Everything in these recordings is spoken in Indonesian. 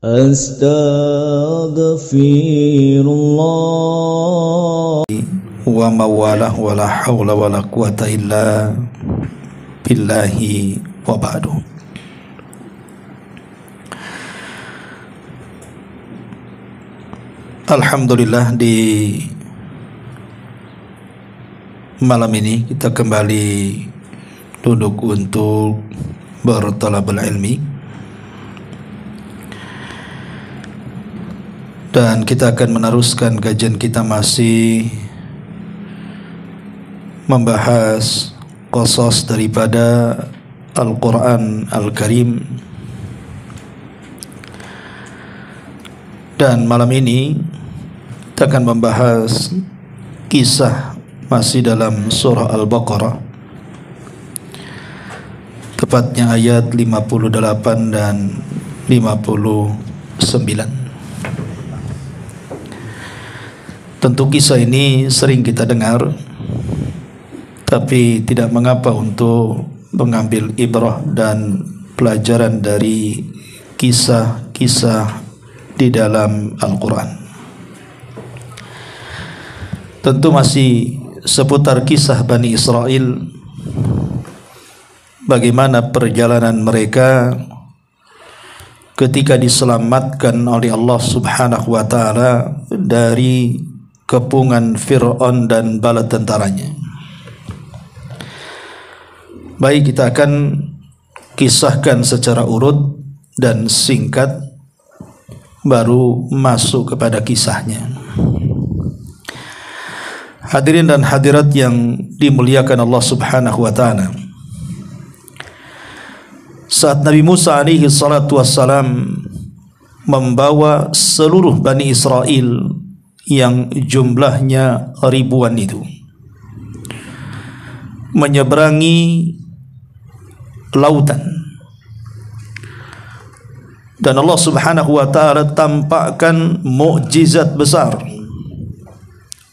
Astaghfirullah wa mawalah wa la hawla wa la quwata illa billahi wa ba'du. Alhamdulillah, di malam ini kita kembali duduk untuk bertalabul ilmi, dan kita akan meneruskan kajian kita masih membahas qasas daripada Al-Quran Al-Karim. Dan malam ini kita akan membahas kisah masih dalam surah Al-Baqarah, tepatnya ayat 58 dan 59. Tentu kisah ini sering kita dengar, tapi tidak mengapa untuk mengambil ibrah dan pelajaran dari kisah-kisah di dalam Al-Quran. Tentu masih seputar kisah Bani Israel, bagaimana perjalanan mereka ketika diselamatkan oleh Allah Subhanahu wa ta'ala dari kepungan Fir'aun dan bala tentaranya. Baik, kita akan kisahkan secara urut dan singkat, baru masuk kepada kisahnya. Hadirin dan hadirat yang dimuliakan Allah Subhanahu wa ta'ala, saat Nabi Musa alaihi salatu wassalam membawa seluruh Bani Israel yang jumlahnya ribuan itu menyeberangi lautan, dan Allah Subhanahu wa ta'ala tampakkan mukjizat besar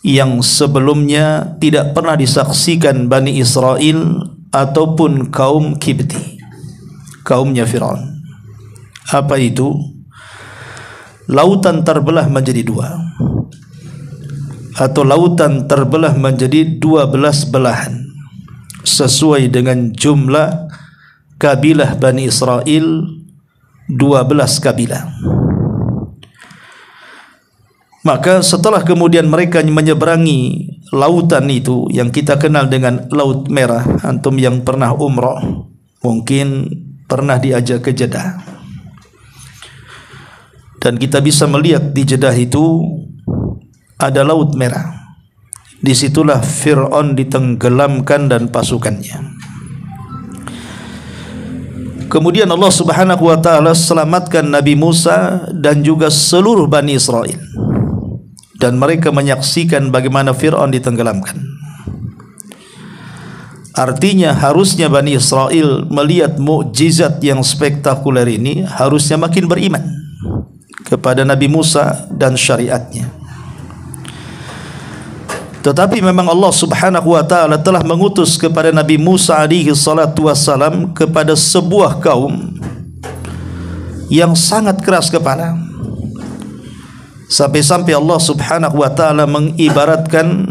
yang sebelumnya tidak pernah disaksikan Bani Israel ataupun kaum Kibti, kaumnya Fir'aun. Apa itu? Lautan terbelah menjadi dua, atau lautan terbelah menjadi 12 belahan sesuai dengan jumlah kabilah Bani Israel, 12 kabilah. Maka setelah kemudian mereka menyeberangi lautan itu yang kita kenal dengan Laut Merah, antum yang pernah umrah mungkin pernah diajak ke Jeddah, dan kita bisa melihat di Jeddah itu ada Laut Merah. Disitulah Fir'aun ditenggelamkan dan pasukannya. Kemudian Allah Subhanahu wa ta'ala selamatkan Nabi Musa dan juga seluruh Bani Israel, dan mereka menyaksikan bagaimana Fir'aun ditenggelamkan. Artinya harusnya Bani Israel melihat mukjizat yang spektakuler ini, harusnya makin beriman kepada Nabi Musa dan syariatnya. Tetapi memang Allah Subhanahu wa ta'ala telah mengutus kepada Nabi Musa alaihi salatu wassalam kepada sebuah kaum yang sangat keras kepala, sampai-sampai Allah Subhanahu wa ta'ala mengibaratkan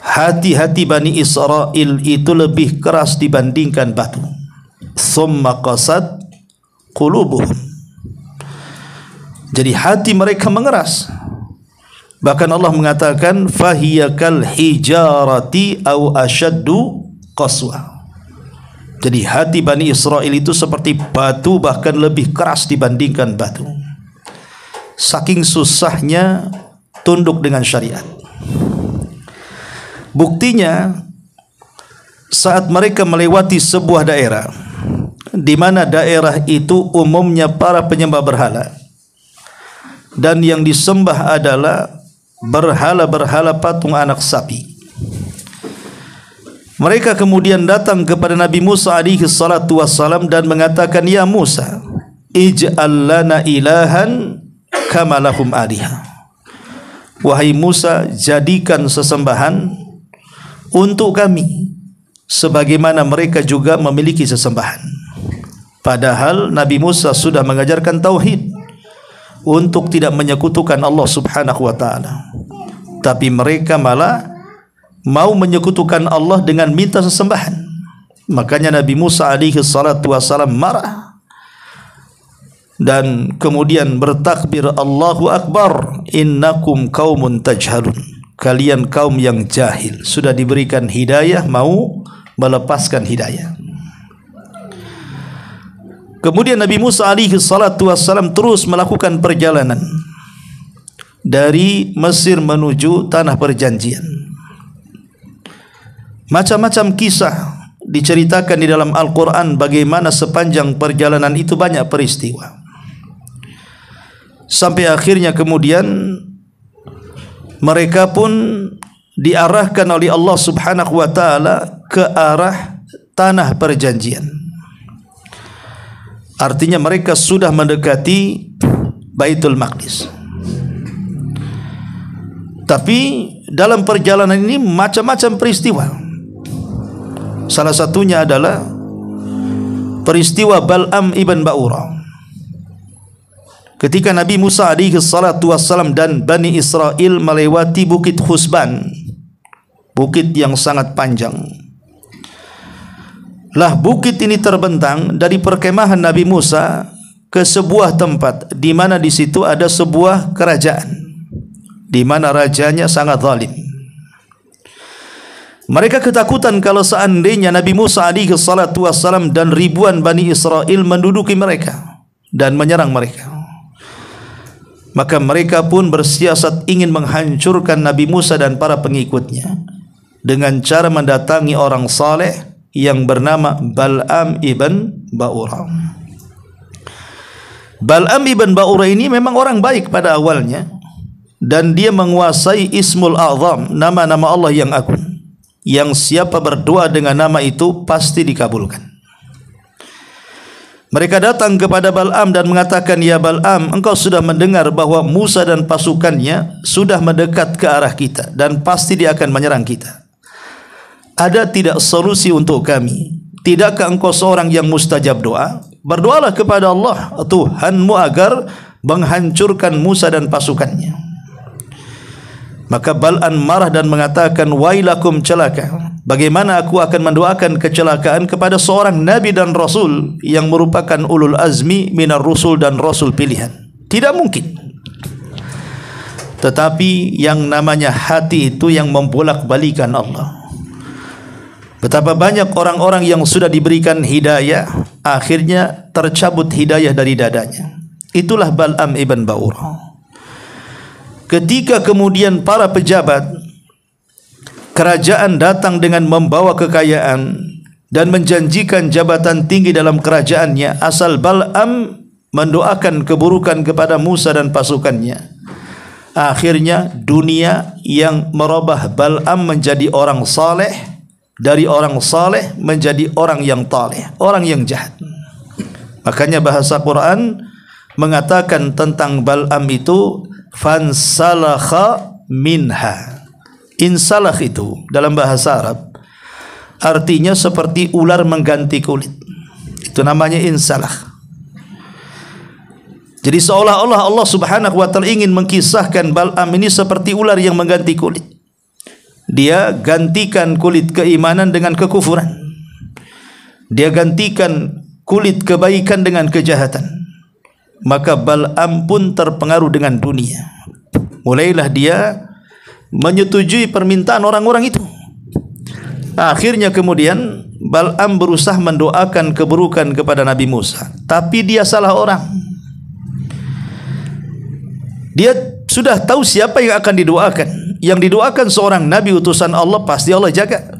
hati-hati Bani Israel itu lebih keras dibandingkan batu. Summa qasad qulubuhum. Jadi hati mereka mengeras. Bahkan Allah mengatakan fahiyakal hijarati aw ashaddu qaswa. Jadi hati Bani Israel itu seperti batu, bahkan lebih keras dibandingkan batu. Saking susahnya tunduk dengan syariat. Buktinya saat mereka melewati sebuah daerah, di mana daerah itu umumnya para penyembah berhala, dan yang disembah adalah berhala-berhala patung anak sapi. Mereka kemudian datang kepada Nabi Musa alaihi salatu wassalam dan mengatakan, "Ya Musa, ij'al lana ilahan kama lahum alihah." Wahai Musa, jadikan sesembahan untuk kami sebagaimana mereka juga memiliki sesembahan. Padahal Nabi Musa sudah mengajarkan tauhid, untuk tidak menyekutukan Allah Subhanahu wa taala. Tapi mereka malah mau menyekutukan Allah dengan minta sesembahan. Makanya Nabi Musa alaihi salatu wasalam marah dan kemudian bertakbir, Allahu Akbar, innakum qaumun tajhalun. Kalian kaum yang jahil, sudah diberikan hidayah mau melepaskan hidayah. Kemudian Nabi Musa alaihi salatu wassalam terus melakukan perjalanan dari Mesir menuju tanah perjanjian. Macam-macam kisah diceritakan di dalam Al-Quran bagaimana sepanjang perjalanan itu banyak peristiwa. Sampai akhirnya kemudian mereka pun diarahkan oleh Allah Subhanahu wa taala ke arah tanah perjanjian. Artinya mereka sudah mendekati Baitul Maqdis. Tapi dalam perjalanan ini macam-macam peristiwa. Salah satunya adalah peristiwa Bal'am ibn Ba'urah. Ketika Nabi Musa alaihi salatu wassalam dan Bani Israel melewati Bukit Khusban, bukit yang sangat panjang. Lah bukit ini terbentang dari perkemahan Nabi Musa ke sebuah tempat di mana di situ ada sebuah kerajaan di mana rajanya sangat zalim. Mereka ketakutan kalau seandainya Nabi Musa alaihi salatu wassalam dan ribuan Bani Israel menduduki mereka dan menyerang mereka. Maka mereka pun bersiasat ingin menghancurkan Nabi Musa dan para pengikutnya dengan cara mendatangi orang saleh yang bernama Bal'am ibn Ba'urah. Bal'am ibn Ba'urah ini memang orang baik pada awalnya dan dia menguasai Ismul A'zam, nama-nama Allah yang agung, yang siapa berdoa dengan nama itu pasti dikabulkan. Mereka datang kepada Bal'am dan mengatakan, ya Bal'am, engkau sudah mendengar bahwa Musa dan pasukannya sudah mendekat ke arah kita dan pasti dia akan menyerang kita. Ada tidak solusi untuk kami? Tidakkah engkau seorang yang mustajab doa? Berdoalah kepada Allah Tuhanmu agar menghancurkan Musa dan pasukannya. Maka Bal'am marah dan mengatakan, wailakum, celaka. Bagaimana aku akan mendoakan kecelakaan kepada seorang nabi dan rasul yang merupakan ulul azmi minar rusul dan rasul pilihan? Tidak mungkin. Tetapi yang namanya hati itu yang membolak-balikan Allah. Betapa banyak orang-orang yang sudah diberikan hidayah akhirnya tercabut hidayah dari dadanya. Itulah Bal'am ibn Ba'urah. Ketika kemudian para pejabat kerajaan datang dengan membawa kekayaan dan menjanjikan jabatan tinggi dalam kerajaannya, asal Bal'am mendoakan keburukan kepada Musa dan pasukannya, akhirnya dunia yang merubah Bal'am menjadi orang saleh, dari orang saleh menjadi orang yang taleh, orang yang jahat. Makanya bahasa Quran mengatakan tentang Bal'am itu fansalakha minha. Insalakh itu dalam bahasa Arab artinya seperti ular mengganti kulit. Itu namanya insalakh. Jadi seolah-olah Allah Subhanahu wa taala ingin mengkisahkan Bal'am ini seperti ular yang mengganti kulit. Dia gantikan kulit keimanan dengan kekufuran. Dia gantikan kulit kebaikan dengan kejahatan. Maka Bal'am pun terpengaruh dengan dunia. Mulailah dia menyetujui permintaan orang-orang itu. Akhirnya kemudian Bal'am berusaha mendoakan keburukan kepada Nabi Musa, tapi dia salah orang. Dia sudah tahu siapa yang akan didoakan. Yang didoakan seorang nabi utusan Allah, pasti Allah jaga.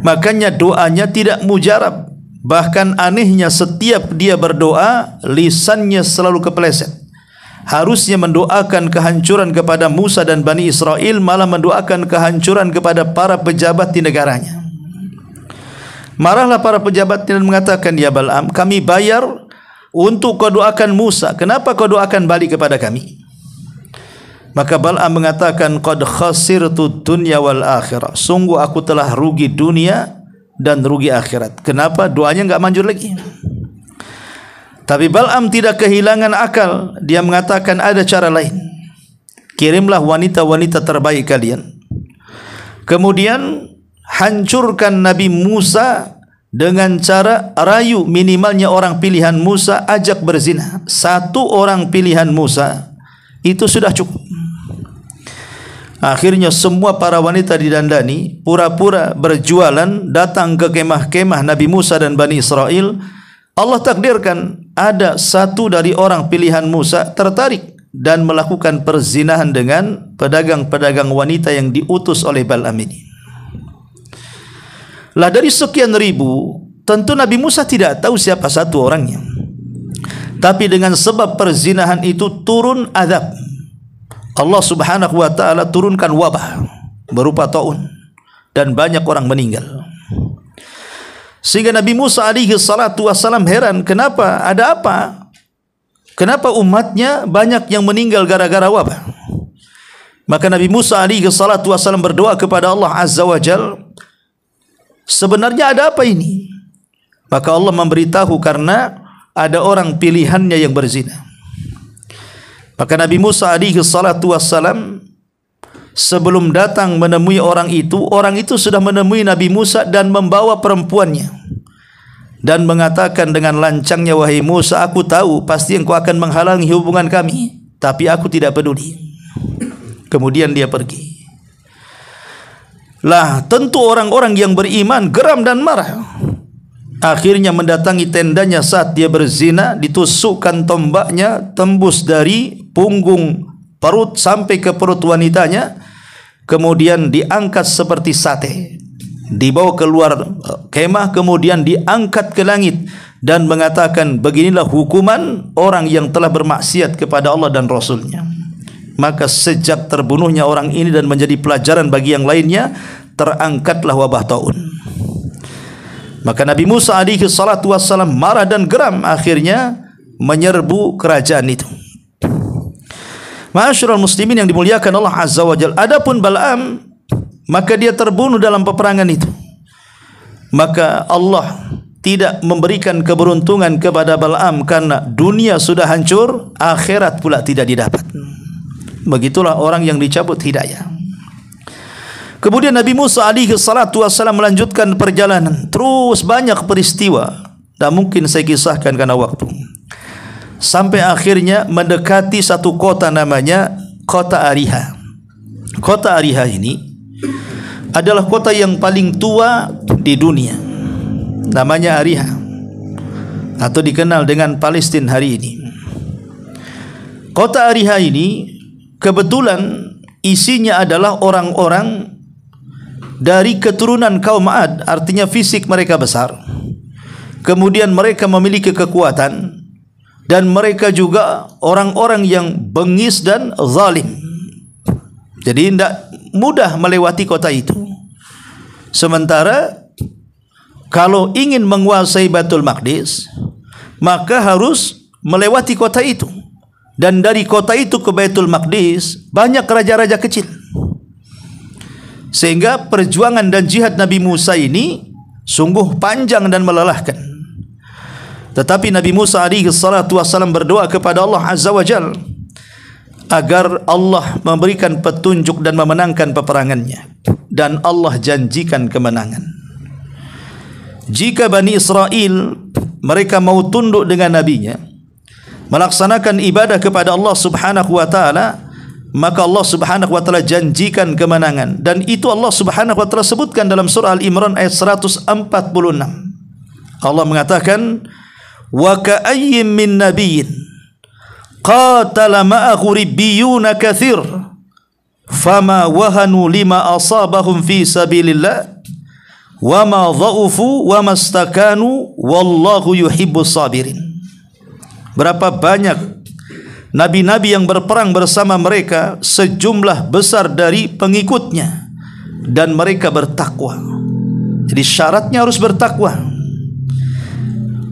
Makanya doanya tidak mujarab. Bahkan anehnya setiap dia berdoa, lisannya selalu kepeleset. Harusnya mendoakan kehancuran kepada Musa dan Bani Israel, malah mendoakan kehancuran kepada para pejabat di negaranya. Marahlah para pejabat dan mengatakan, ya Bal'am, kami bayar untuk kau doakan Musa, kenapa kau doakan balik kepada kami? Maka Bal'am mengatakan, qad khasirtu dunya wal akhirah, sungguh aku telah rugi dunia dan rugi akhirat. Kenapa? Doanya enggak manjur lagi. Tapi Bal'am tidak kehilangan akal. Dia mengatakan ada cara lain. Kirimlah wanita-wanita terbaik kalian. Kemudian hancurkan Nabi Musa dengan cara rayu, minimalnya orang pilihan Musa ajak berzina. Satu orang pilihan Musa itu sudah cukup. Akhirnya semua para wanita didandani, pura-pura berjualan, datang ke kemah-kemah Nabi Musa dan Bani Israel. Allah takdirkan ada satu dari orang pilihan Musa tertarik dan melakukan perzinahan dengan pedagang-pedagang wanita yang diutus oleh Bal'am ini. Lah dari sekian ribu, tentu Nabi Musa tidak tahu siapa satu orangnya. Tapi dengan sebab perzinahan itu turun azab. Allah Subhanahu wa taala turunkan wabah berupa taun dan banyak orang meninggal. Sehingga Nabi Musa alaihi salatu wasallam heran, kenapa? Ada apa? Kenapa umatnya banyak yang meninggal gara-gara wabah? Maka Nabi Musa alaihi salatu wasallam berdoa kepada Allah Azza wa Jalla, sebenarnya ada apa ini? Maka Allah memberitahu karena ada orang pilihannya yang berzina. Maka Nabi Musa alaihi salatu wassalam sebelum datang menemui orang itu sudah menemui Nabi Musa dan membawa perempuannya dan mengatakan dengan lancangnya, wahai Musa, aku tahu pasti engkau akan menghalangi hubungan kami, tapi aku tidak peduli. Kemudian dia pergi. Lah tentu orang-orang yang beriman geram dan marah. Akhirnya mendatangi tendanya saat dia berzina, ditusukkan tombaknya tembus dari punggung perut sampai ke perut wanitanya, kemudian diangkat seperti sate, dibawa keluar kemah, kemudian diangkat ke langit dan mengatakan, beginilah hukuman orang yang telah bermaksiat kepada Allah dan Rasulnya. Maka sejak terbunuhnya orang ini dan menjadi pelajaran bagi yang lainnya, terangkatlah wabah taun. Maka Nabi Musa alaihi salatu wassalam marah dan geram, akhirnya menyerbu kerajaan itu. Ma'asyiral muslimin yang dimuliakan Allah Azza wa Jalla. Adapun Bal'am, maka dia terbunuh dalam peperangan itu. Maka Allah tidak memberikan keberuntungan kepada Bal'am karena dunia sudah hancur, akhirat pula tidak didapat. Begitulah orang yang dicabut hidayah. Kemudian Nabi Musa alaihi salatu wassalam melanjutkan perjalanan. Terus banyak peristiwa, tak mungkin saya kisahkan karena waktu. Sampai akhirnya mendekati satu kota namanya Kota Ariha. Kota Ariha ini adalah kota yang paling tua di dunia. Namanya Ariha, atau dikenal dengan Palestina hari ini. Kota Ariha ini kebetulan isinya adalah orang-orang dari keturunan kaum Ad, artinya fisik mereka besar. Kemudian mereka memiliki kekuatan dan mereka juga orang-orang yang bengis dan zalim. Jadi tidak mudah melewati kota itu. Sementara kalau ingin menguasai Baitul Maqdis, maka harus melewati kota itu. Dan dari kota itu ke Baitul Maqdis banyak raja-raja kecil. Sehingga perjuangan dan jihad Nabi Musa ini sungguh panjang dan melelahkan. Tetapi Nabi Musa alaihi salatu wassalam berdoa kepada Allah Azza wa Jalla agar Allah memberikan petunjuk dan memenangkan peperangannya. Dan Allah janjikan kemenangan. Jika Bani Israel mereka mau tunduk dengan nabinya, melaksanakan ibadah kepada Allah Subhanahu wa taala, maka Allah Subhanahu wa taala janjikan kemenangan. Dan itu Allah Subhanahu wa taala sebutkan dalam surah Al-Imran ayat 146. Allah mengatakan, wa ka'ayyin min nabiyyin qatala ma'ahu ribbiyuna katsir fama wahanu lima asabahum fi sabilillah wa ma dha'ufu wa mastakanu wallahu yuhibbus sabirin. Berapa banyak nabi-nabi yang berperang bersama mereka, sejumlah besar dari pengikutnya, dan mereka bertakwa. Jadi syaratnya harus bertakwa,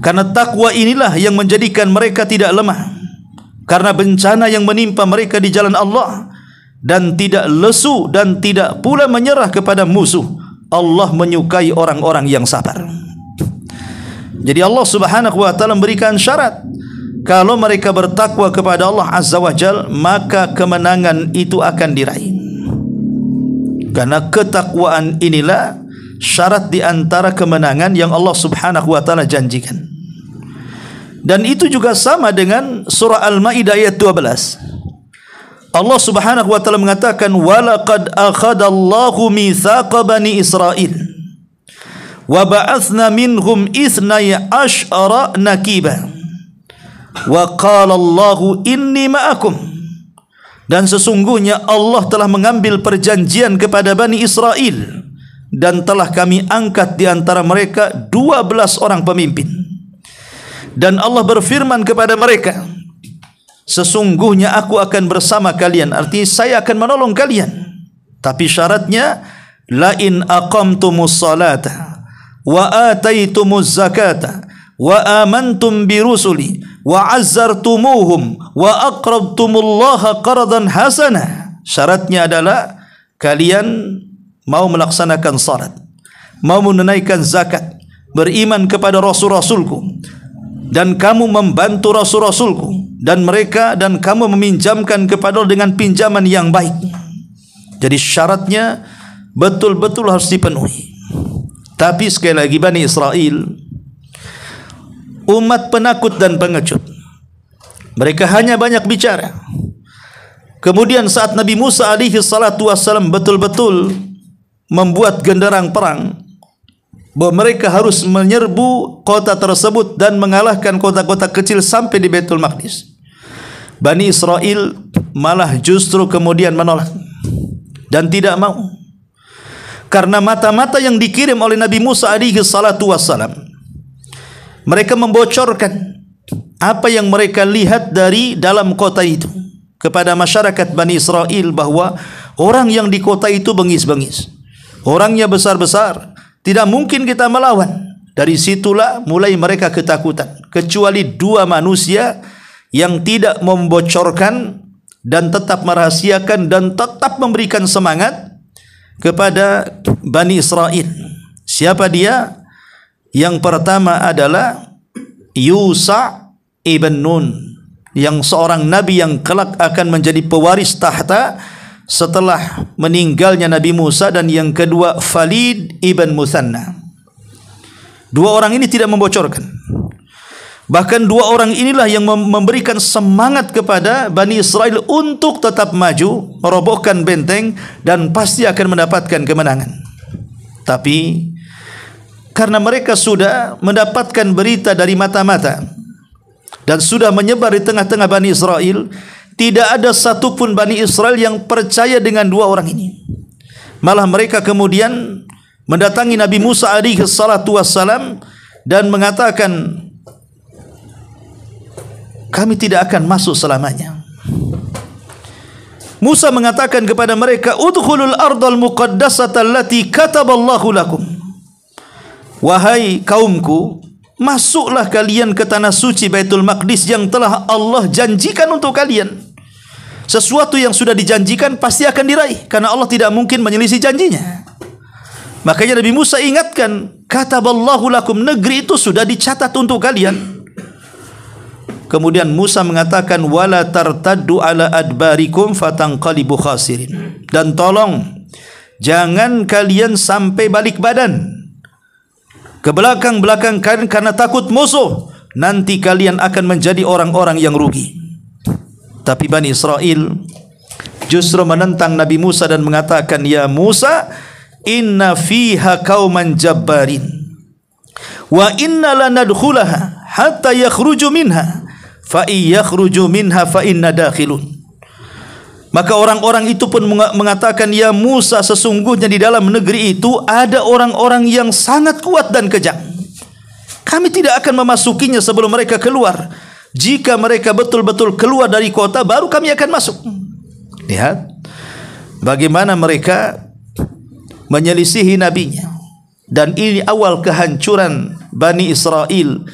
karena takwa inilah yang menjadikan mereka tidak lemah karena bencana yang menimpa mereka di jalan Allah, dan tidak lesu dan tidak pula menyerah kepada musuh. Allah menyukai orang-orang yang sabar. Jadi Allah Subhanahu wa taala memberikan syarat, kalau mereka bertakwa kepada Allah Azza wa Jal, maka kemenangan itu akan diraih. Karena ketakwaan inilah syarat di antara kemenangan yang Allah Subhanahu wa taala janjikan. Dan itu juga sama dengan surah Al-Maidah ayat 12. Allah Subhanahu wa taala mengatakan, "Walaqad akhadallahu mitsaqa bani Israil wa ba'atsna minhum 12 naqiba wa qala Allahu inni ma'akum." Dan sesungguhnya Allah telah mengambil perjanjian kepada Bani Israel dan telah kami angkat di antara mereka 12 orang pemimpin. Dan Allah berfirman kepada mereka, sesungguhnya aku akan bersama kalian. Artinya saya akan menolong kalian. Tapi syaratnya, la in aqamtumus salata wa ataitumuz zakata wa amantum bi rusuli wa azzartumuhum wa aqrabtumullaha qardan hasana. Syaratnya adalah kalian mau melaksanakan salat, mau menunaikan zakat, beriman kepada rasul-rasulku, dan kamu membantu rasul-rasulku, dan mereka dan kamu meminjamkan kepada Allah dengan pinjaman yang baik. Jadi syaratnya betul-betul harus dipenuhi. Tapi sekali lagi, Bani Israel umat penakut dan pengecut. Mereka hanya banyak bicara. Kemudian saat Nabi Musa alaihi salatu wassalam betul-betul membuat genderang perang, bahwa mereka harus menyerbu kota tersebut dan mengalahkan kota-kota kecil sampai di Baitul Maqdis, Bani Israel malah justru kemudian menolak dan tidak mau. Karena mata-mata yang dikirim oleh Nabi Musa alaihi salatu wassalam, mereka membocorkan apa yang mereka lihat dari dalam kota itu kepada masyarakat Bani Israel, bahwa orang yang di kota itu bengis-bengis, orangnya besar-besar, tidak mungkin kita melawan. Dari situlah mulai mereka ketakutan, kecuali 2 manusia yang tidak membocorkan dan tetap merahasiakan dan tetap memberikan semangat kepada Bani Israel. Siapa dia? Yang pertama adalah Yusha ibn Nun, yang seorang nabi yang kelak akan menjadi pewaris tahta setelah meninggalnya Nabi Musa. Dan yang kedua Khalid ibn Muthanna. 2 orang ini tidak membocorkan. Bahkan 2 orang inilah yang memberikan semangat kepada Bani Israel untuk tetap maju, merobohkan benteng, dan pasti akan mendapatkan kemenangan. Tapi karena mereka sudah mendapatkan berita dari mata-mata dan sudah menyebar di tengah-tengah Bani Israel, tidak ada satupun Bani Israel yang percaya dengan 2 orang ini. Malah mereka kemudian mendatangi Nabi Musa alaihi salatu wassalam dan mengatakan, kami tidak akan masuk selamanya. Musa mengatakan kepada mereka, udkhulul ardal muqaddasata allati kataballahu lakum. Wahai kaumku, masuklah kalian ke tanah suci Baitul Maqdis yang telah Allah janjikan untuk kalian. Sesuatu yang sudah dijanjikan pasti akan diraih, karena Allah tidak mungkin menyelisih janjinya. Makanya Nabi Musa ingatkan, kataballahu lakum, negeri itu sudah dicatat untuk kalian. Kemudian Musa mengatakan, wala tartaddu ala adbarikum fatanqalibu khasirin. Dan tolong jangan kalian sampai balik badan ke belakang-belakang kalian karena takut musuh, nanti kalian akan menjadi orang-orang yang rugi. Tapi Bani Israel justru menentang Nabi Musa dan mengatakan, ya Musa, inna fiha qauman jabbarin wa inna lanadkhulaha hatta yakhruju minha fa iyakhruju minha fa inna dakhilun. Maka orang-orang itu pun mengatakan, ya Musa, sesungguhnya di dalam negeri itu ada orang-orang yang sangat kuat dan kejam. Kami tidak akan memasukinya sebelum mereka keluar. Jika mereka betul-betul keluar dari kota, baru kami akan masuk. Lihat bagaimana mereka menyelisihi nabinya. Dan ini awal kehancuran Bani Israel.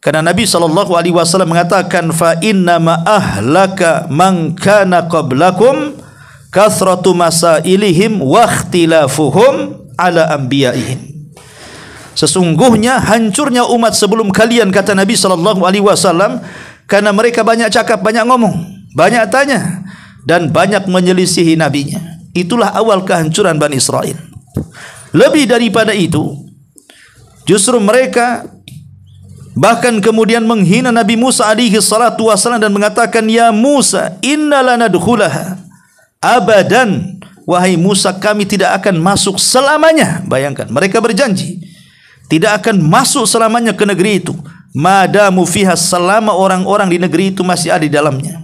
Karena Nabi SAW mengatakan, fa inna ma ahlaka man kana qablakum kathratu masailihim wa ikhtilafuhum ala anbiya'ihim. Sesungguhnya hancurnya umat sebelum kalian, kata Nabi SAW, Karena mereka banyak cakap, banyak ngomong, banyak tanya, dan banyak menyelisihi nabinya. Itulah awal kehancuran Bani Israel. Lebih daripada itu, justru mereka bahkan kemudian menghina Nabi Musa alaihi salatu wasallam dan mengatakan, "Ya Musa, inna lanadkhulaha abadan." Wahai Musa, kami tidak akan masuk selamanya. Bayangkan, mereka berjanji tidak akan masuk selamanya ke negeri itu. Madamu fiha, selama orang-orang di negeri itu masih ada di dalamnya.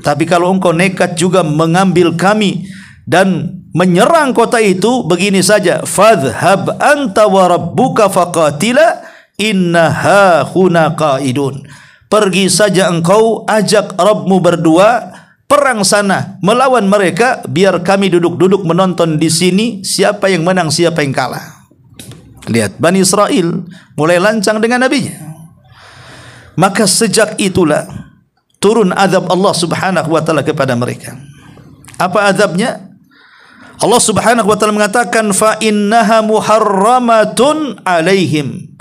Tapi kalau engkau nekat juga mengambil kami dan menyerang kota itu, begini saja, fadhhab anta wa rabbuka faqatila innaha huna qaidun. Pergi saja engkau, ajak Rabbmu berdua perang sana melawan mereka, biar kami duduk-duduk menonton di sini siapa yang menang siapa yang kalah. Lihat, Bani Israel mulai lancang dengan nabinya. Maka sejak itulah turun azab Allah Subhanahu wa taala kepada mereka. Apa azabnya? Allah Subhanahu wa taala mengatakan, fa innaha muharramatun alaihim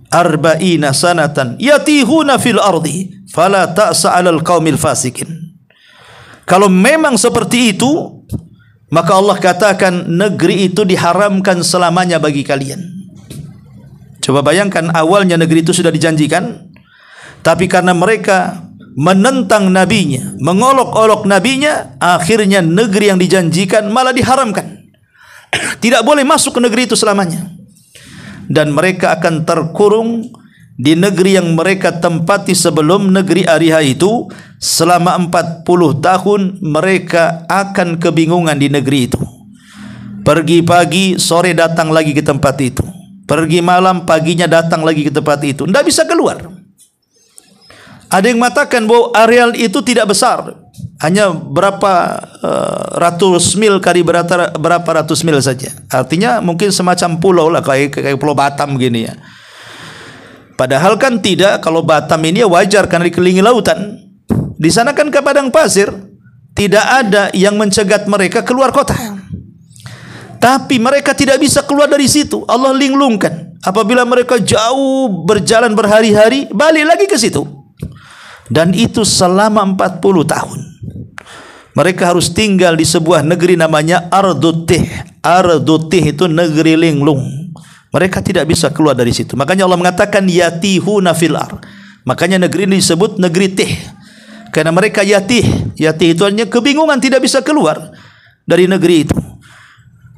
arba'ina sanatan yatihuna fil ardi fala ta'sa 'alal qaumil fasikin. Kalau memang seperti itu, maka Allah katakan negeri itu diharamkan selamanya bagi kalian. Coba bayangkan, awalnya negeri itu sudah dijanjikan, tapi karena mereka menentang nabinya, mengolok-olok nabinya, akhirnya negeri yang dijanjikan malah diharamkan. Tidak boleh masuk ke negeri itu selamanya. Dan mereka akan terkurung di negeri yang mereka tempati sebelum negeri Ariha itu. Selama 40 tahun mereka akan kebingungan di negeri itu. Pergi pagi, sore datang lagi ke tempat itu. Pergi malam, paginya datang lagi ke tempat itu. Tidak bisa keluar. Ada yang mengatakan bahwa areal itu tidak besar, hanya berapa ratus mil kali berapa ratus mil saja. Artinya mungkin semacam pulau lah, kayak Pulau Batam gini ya. Padahal kan tidak. Kalau Batam ini ya wajar karena dikelilingi lautan. Di sana kan ke padang pasir, tidak ada yang mencegat mereka keluar kota. Tapi mereka tidak bisa keluar dari situ. Allah linglungkan. Apabila mereka jauh berjalan berhari-hari, balik lagi ke situ. Dan itu selama 40 tahun. Mereka harus tinggal di sebuah negeri namanya Ardutih. Ardutih itu negeri linglung. Mereka tidak bisa keluar dari situ. Makanya Allah mengatakan yatihuna fil ar. Makanya negeri ini disebut negeri Tih. Karena mereka yatih. Yatih itu hanya kebingungan, tidak bisa keluar dari negeri itu.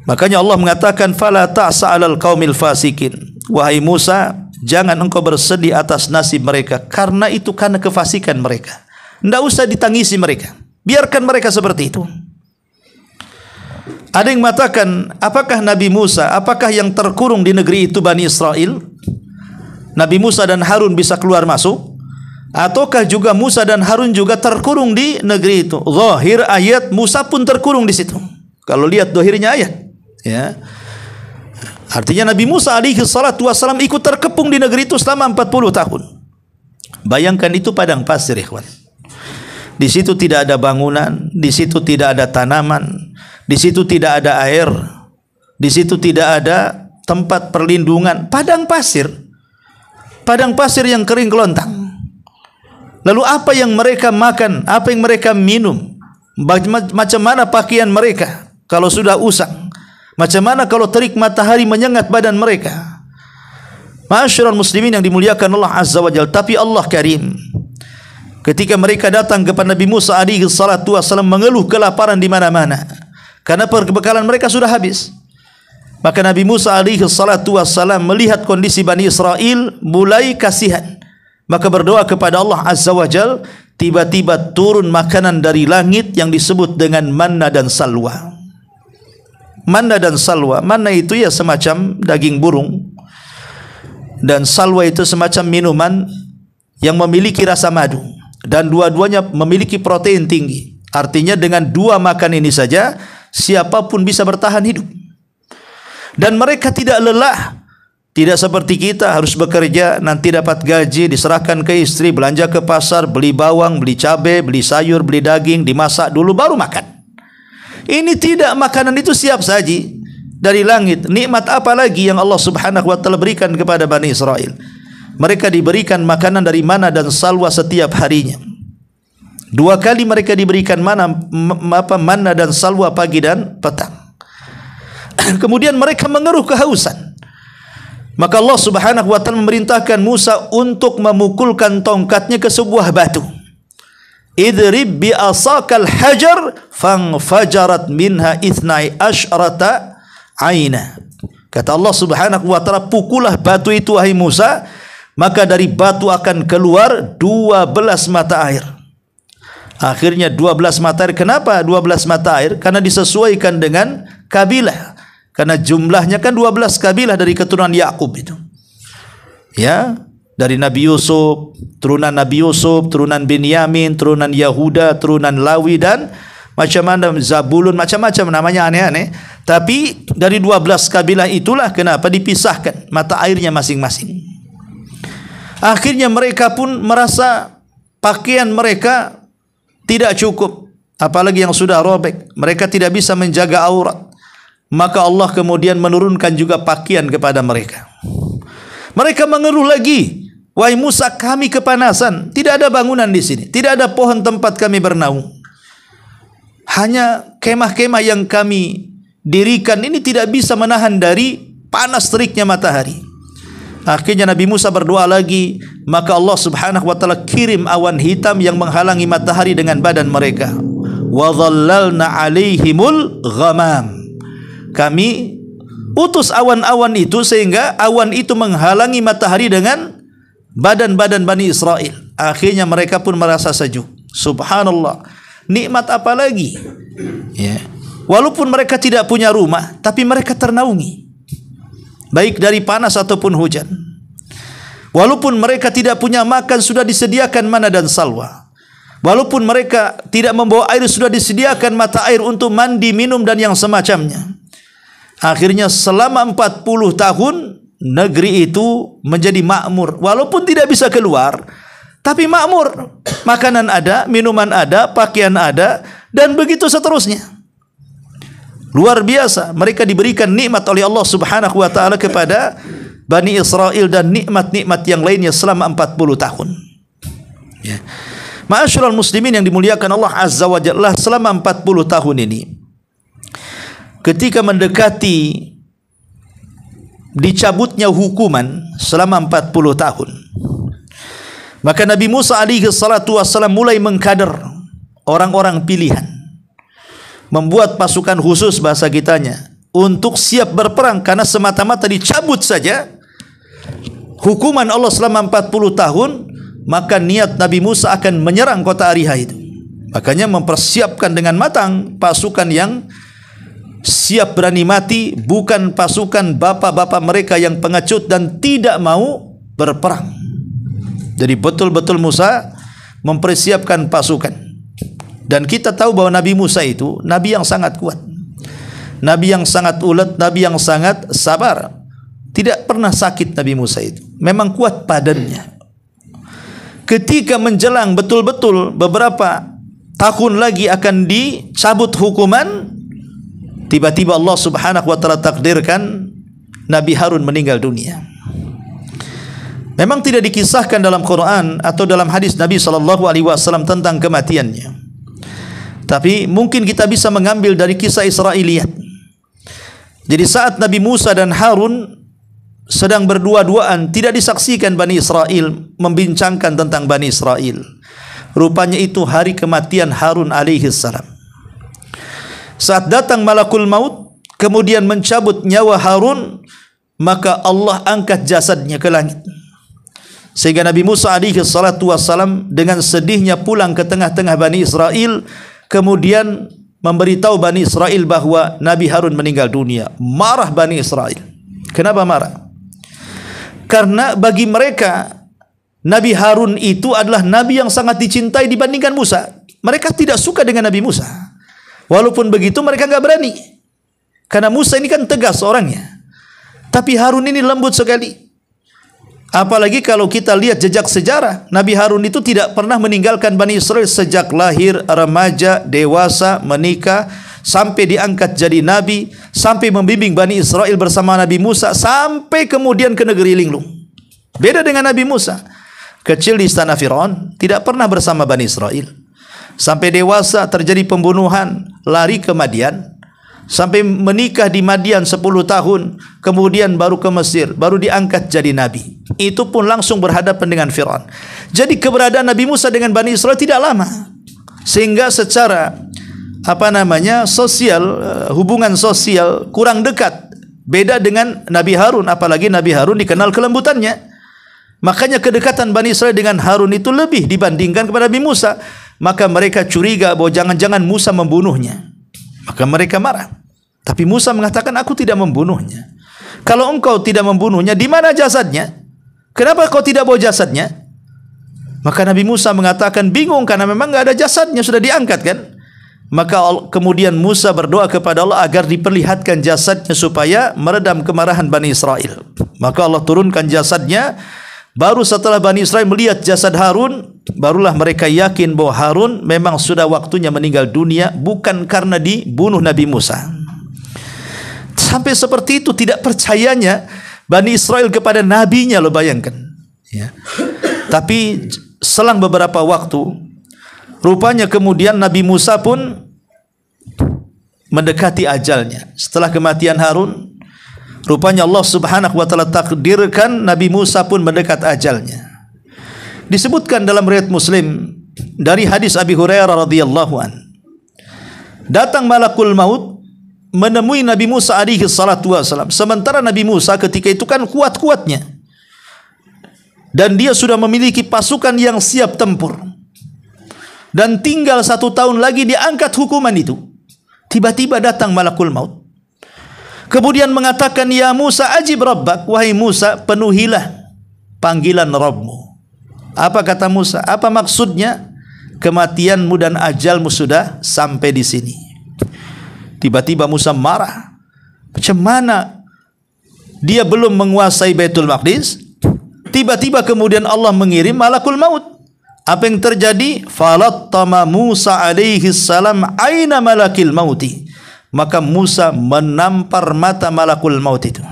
Makanya Allah mengatakan fala ta'sa 'alal qaumil fasikin. Wahai Musa, jangan engkau bersedih atas nasib mereka, karena itu karena kefasikan mereka. Tidak usah ditangisi mereka. Biarkan mereka seperti itu. Ada yang mengatakan, apakah Nabi Musa, apakah yang terkurung di negeri itu Bani Israel? Nabi Musa dan Harun bisa keluar masuk? Ataukah juga Musa dan Harun juga terkurung di negeri itu? Zahir ayat Musa pun terkurung di situ. Kalau lihat zahirnya ayat, ya. Artinya Nabi Musa alaihi salatu wasallam ikut terkepung di negeri itu selama 40 tahun. Bayangkan itu padang pasir, ikhwan. Di situ tidak ada bangunan, di situ tidak ada tanaman, di situ tidak ada air, di situ tidak ada tempat perlindungan. Padang pasir yang kering kelontang. Lalu apa yang mereka makan, apa yang mereka minum, macam mana pakaian mereka kalau sudah usang, macam mana kalau terik matahari menyengat badan mereka. Ma'asyiral muslimin yang dimuliakan Allah Azza wa Jalla. Tapi Allah Karim, ketika mereka datang kepada Nabi Musa alaihi salatu wasallam mengeluh kelaparan di mana-mana karena perbekalan mereka sudah habis. Maka Nabi Musa alaihi salatu wasallam melihat kondisi Bani Israel, mulai kasihan. Maka berdoa kepada Allah Azza wa Jal. Tiba-tiba turun makanan dari langit yang disebut dengan manna dan salwa. Manna dan salwa, manna itu ya semacam daging burung, dan salwa itu semacam minuman yang memiliki rasa madu, dan dua-duanya memiliki protein tinggi. Artinya dengan dua makan ini saja siapapun bisa bertahan hidup. Dan mereka tidak lelah. Tidak seperti kita harus bekerja, nanti dapat gaji, diserahkan ke istri, belanja ke pasar, beli bawang, beli cabai, beli sayur, beli daging, dimasak dulu baru makan. Ini tidak, makanan itu siap saji dari langit. Nikmat apa lagi yang Allah Subhanahu wa taala berikan kepada Bani Israel? mereka diberikan makanan dari mana dan salwa setiap harinya. 2 kali mereka diberikan mana dan salwa pagi dan petang. Kemudian mereka mengeluh kehausan. Maka Allah Subhanahu wa taala memerintahkan Musa untuk memukulkan tongkatnya ke sebuah batu. Idrib bi asakal hajar fanfajarat minha ithnai asyrata aina. Kata Allah Subhanahu wa taala, pukullah batu itu wahai Musa, maka dari batu akan keluar 12 mata air. Akhirnya 12 mata air. Kenapa 12 mata air? Karena disesuaikan dengan kabilah. Karena jumlahnya kan 12 kabilah dari keturunan Yakub itu. Ya, dari Nabi Yusuf, turunan Nabi Yusuf, turunan Binyamin, turunan Yahuda, turunan Lawi dan macam-macam, Zabulun, macam-macam namanya aneh-aneh. Tapi dari 12 kabilah itulah kenapa dipisahkan mata airnya masing-masing. Akhirnya mereka pun merasa pakaian mereka tidak cukup, apalagi yang sudah robek. Mereka tidak bisa menjaga aurat. Maka Allah kemudian menurunkan juga pakaian kepada mereka. Mereka mengeluh lagi, wahai Musa, kami kepanasan, tidak ada bangunan di sini, tidak ada pohon tempat kami bernaung. Hanya kemah-kemah yang kami dirikan ini tidak bisa menahan dari panas teriknya matahari. Akhirnya Nabi Musa berdoa lagi, maka Allah Subhanahu wa taala kirim awan hitam yang menghalangi matahari dengan badan mereka. Wa dhallalna 'alaihimul ghamam. Kami utus awan-awan itu sehingga awan itu menghalangi matahari dengan badan-badan Bani Israel. Akhirnya mereka pun merasa sejuk. Subhanallah, nikmat apa lagi? Ya. Walaupun mereka tidak punya rumah, tapi mereka ternaungi, baik dari panas ataupun hujan. Walaupun mereka tidak punya makan, sudah disediakan mana dan salwa. Walaupun mereka tidak membawa air, sudah disediakan mata air untuk mandi, minum dan yang semacamnya. Akhirnya selama 40 tahun negeri itu menjadi makmur. Walaupun tidak bisa keluar, tapi makmur. Makanan ada, minuman ada, pakaian ada, dan begitu seterusnya. Luar biasa. Mereka diberikan nikmat oleh Allah Subhanahu wa taala kepada Bani Israel dan nikmat-nikmat yang lainnya selama 40 tahun. Ya. Ma'asyiral muslimin yang dimuliakan Allah Azza wa Jalla, selama 40 tahun ini, ketika mendekati dicabutnya hukuman selama 40 tahun, maka Nabi Musa alaihi salatu wassalam mulai mengkader orang-orang pilihan, membuat pasukan khusus bahasa kitanya untuk siap berperang, karena semata-mata dicabut saja hukuman Allah selama 40 tahun, maka niat Nabi Musa akan menyerang kota Ariha itu. Makanya mempersiapkan dengan matang pasukan yang siap berani mati, bukan pasukan bapak-bapak mereka yang pengecut dan tidak mau berperang. Jadi betul-betul Musa mempersiapkan pasukan. Dan kita tahu bahwa Nabi Musa itu nabi yang sangat kuat, nabi yang sangat ulet, nabi yang sangat sabar. Tidak pernah sakit Nabi Musa itu, memang kuat badannya. Ketika menjelang betul-betul beberapa tahun lagi akan dicabut hukuman, tiba-tiba Allah Subhanahu wa taala takdirkan Nabi Harun meninggal dunia. Memang tidak dikisahkan dalam Quran atau dalam hadis Nabi sallallahu alaihi wasallam tentang kematiannya. Tapi mungkin kita bisa mengambil dari kisah Israiliyat. Jadi saat Nabi Musa dan Harun sedang berdua-duaan, tidak disaksikan Bani Israel membincangkan tentang Bani Israel. Rupanya itu hari kematian Harun alaihi salam. Saat datang malakul maut kemudian mencabut nyawa Harun, maka Allah angkat jasadnya ke langit. Sehingga Nabi Musa alaihi salatu wassalam dengan sedihnya pulang ke tengah-tengah Bani Israel, kemudian memberitahu Bani Israel bahwa Nabi Harun meninggal dunia. Marah Bani Israel. Kenapa marah? Karena bagi mereka Nabi Harun itu adalah nabi yang sangat dicintai dibandingkan Musa. Mereka tidak suka dengan Nabi Musa. Walaupun begitu mereka enggak berani. Karena Musa ini kan tegas orangnya, tapi Harun ini lembut sekali. Apalagi kalau kita lihat jejak sejarah, Nabi Harun itu tidak pernah meninggalkan Bani Israel sejak lahir, remaja, dewasa, menikah, sampai diangkat jadi nabi, sampai membimbing Bani Israel bersama Nabi Musa, sampai kemudian ke negeri linglung. Beda dengan Nabi Musa, kecil di istana Firaun, tidak pernah bersama Bani Israel. Sampai dewasa terjadi pembunuhan, lari ke Madian, sampai menikah di Madian 10 tahun, kemudian baru ke Mesir, baru diangkat jadi nabi. Itu pun langsung berhadapan dengan Firaun. Jadi keberadaan Nabi Musa dengan Bani Israel tidak lama, sehingga secara sosial, hubungan sosial kurang dekat. Beda dengan Nabi Harun, apalagi Nabi Harun dikenal kelembutannya. Makanya kedekatan Bani Israel dengan Harun itu lebih dibandingkan kepada Nabi Musa. Maka mereka curiga bahwa jangan-jangan Musa membunuhnya. Maka mereka marah. Tapi Musa mengatakan, aku tidak membunuhnya. Kalau engkau tidak membunuhnya, di mana jasadnya? Kenapa kau tidak bawa jasadnya? Maka Nabi Musa mengatakan bingung karena memang tidak ada jasadnya, sudah diangkat kan? Maka kemudian Musa berdoa kepada Allah agar diperlihatkan jasadnya supaya meredam kemarahan Bani Israel. Maka Allah turunkan jasadnya. Baru setelah Bani Israel melihat jasad Harun, barulah mereka yakin bahwa Harun memang sudah waktunya meninggal dunia, bukan karena dibunuh Nabi Musa. Sampai seperti itu tidak percayanya Bani Israel kepada nabinya, lo bayangkan ya. Tapi selang beberapa waktu, rupanya kemudian Nabi Musa pun mendekati ajalnya. Setelah kematian Harun, rupanya Allah Subhanahu wa taala takdirkan Nabi Musa pun mendekat ajalnya. Disebutkan dalam riwayat Muslim dari hadis Abi Hurairah radhiyallahu an, datang malakul maut menemui Nabi Musa alaihi salatu wasalam. Sementara Nabi Musa ketika itu kan kuat-kuatnya, dan dia sudah memiliki pasukan yang siap tempur, dan tinggal 1 tahun lagi diangkat hukuman itu. Tiba-tiba datang malakul maut, kemudian mengatakan, ya Musa ajib rabbak, wahai Musa penuhilah panggilan Rabbmu. Apa kata Musa? Apa maksudnya? Kematianmu dan ajalmu sudah sampai di sini. Tiba-tiba Musa marah. Macam mana dia belum menguasai Baitul Maqdis, tiba-tiba kemudian Allah mengirim malakul maut. Apa yang terjadi? Falattama Musa alaihi salam aina malakil mauti. Maka Musa menampar mata malakul maut itu.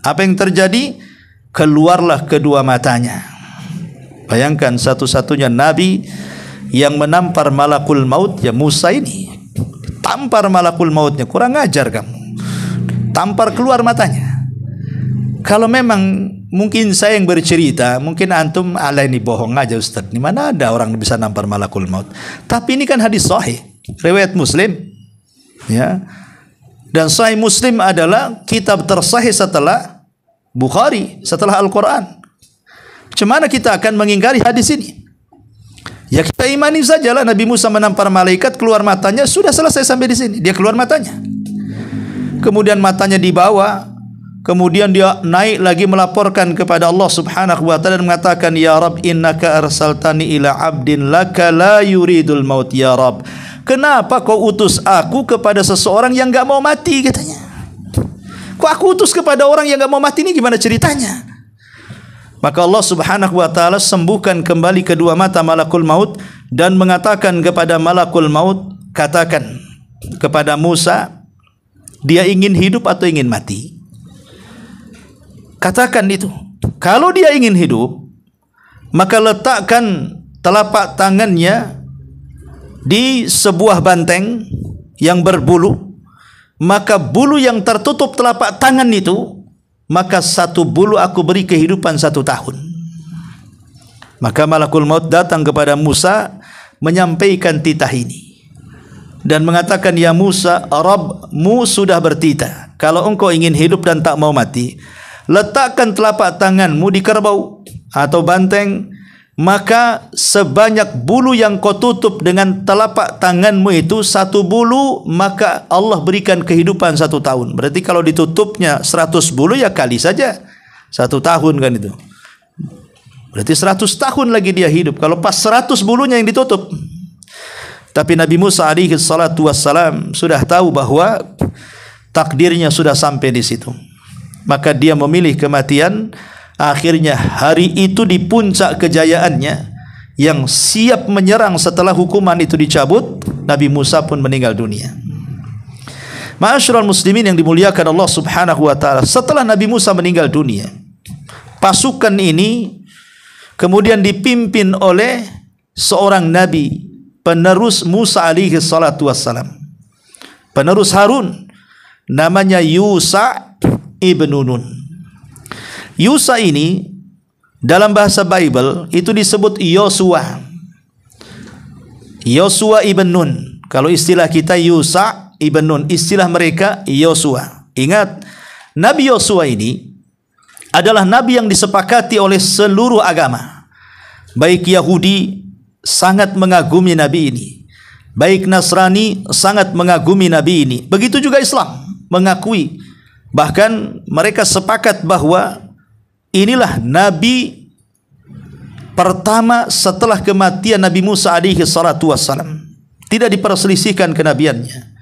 Apa yang terjadi? Keluarlah kedua matanya. Bayangkan, satu-satunya nabi yang menampar malakul maut ya Musa ini. Tampar malakul mautnya, kurang ajar kamu. Tampar keluar matanya. Kalau memang mungkin saya yang bercerita, mungkin antum ala ini bohong aja Ustaz. Di mana ada orang bisa nampar malakul maut? Tapi ini kan hadis sahih, riwayat Muslim. Ya. Dan Sahih Muslim adalah kitab tersahih setelah Bukhari, setelah Al-Quran. Bagaimana kita akan mengingkari hadis ini? Ya kita imani sajalah, Nabi Musa menampar malaikat, keluar matanya, sudah selesai sampai di sini. Dia keluar matanya. Kemudian matanya dibawa, kemudian dia naik lagi melaporkan kepada Allah Subhanahu wa taala dan mengatakan, ya Rabb innaka arsaltani ila abdin laka la yuridul maut ya Rabb. Kenapa kau utus aku kepada seseorang yang enggak mau mati, katanya. Kok aku utus kepada orang yang enggak mau mati, ini gimana ceritanya? Maka Allah Subhanahu wa taala sembuhkan kembali kedua mata malakul maut dan mengatakan kepada malakul maut, katakan kepada Musa, dia ingin hidup atau ingin mati? Katakan itu. Kalau dia ingin hidup, maka letakkan telapak tangannya di sebuah banteng yang berbulu. Maka bulu yang tertutup telapak tangan itu, maka 1 bulu aku beri kehidupan 1 tahun. Maka malakul maut datang kepada Musa menyampaikan titah ini dan mengatakan, ya Musa, Rabbmu sudah bertitah, kalau engkau ingin hidup dan tak mau mati, letakkan telapak tanganmu di kerbau atau banteng, maka sebanyak bulu yang kau tutup dengan telapak tanganmu itu 1 bulu, maka Allah berikan kehidupan 1 tahun. Berarti kalau ditutupnya 100 bulu ya kali saja 1 tahun kan itu. Berarti 100 tahun lagi dia hidup kalau pas 100 bulunya yang ditutup. Tapi Nabi Musa alaihi salatu wassalam sudah tahu bahwa takdirnya sudah sampai di situ. Maka dia memilih kematian. Akhirnya hari itu di puncak kejayaannya, yang siap menyerang setelah hukuman itu dicabut, Nabi Musa pun meninggal dunia. Ma'asyiral muslimin yang dimuliakan Allah Subhanahu wa taala, setelah Nabi Musa meninggal dunia, Pasukan ini kemudian dipimpin oleh seorang nabi, penerus Musa alaihi salatu wassalam, penerus Harun, namanya Yusha ibn Nun. Yusha ini dalam bahasa Bible itu disebut Yosua. Yosua ibn Nun. Kalau istilah kita Yusha ibn Nun, istilah mereka Yosua. Ingat, Nabi Yosua ini adalah nabi yang disepakati oleh seluruh agama. Baik Yahudi sangat mengagumi nabi ini, baik Nasrani sangat mengagumi nabi ini. Begitu juga Islam mengakui. Bahkan mereka sepakat bahwa inilah nabi pertama setelah kematian Nabi Musa alaihi salatu wassalam. Tidak diperselisihkan kenabiannya.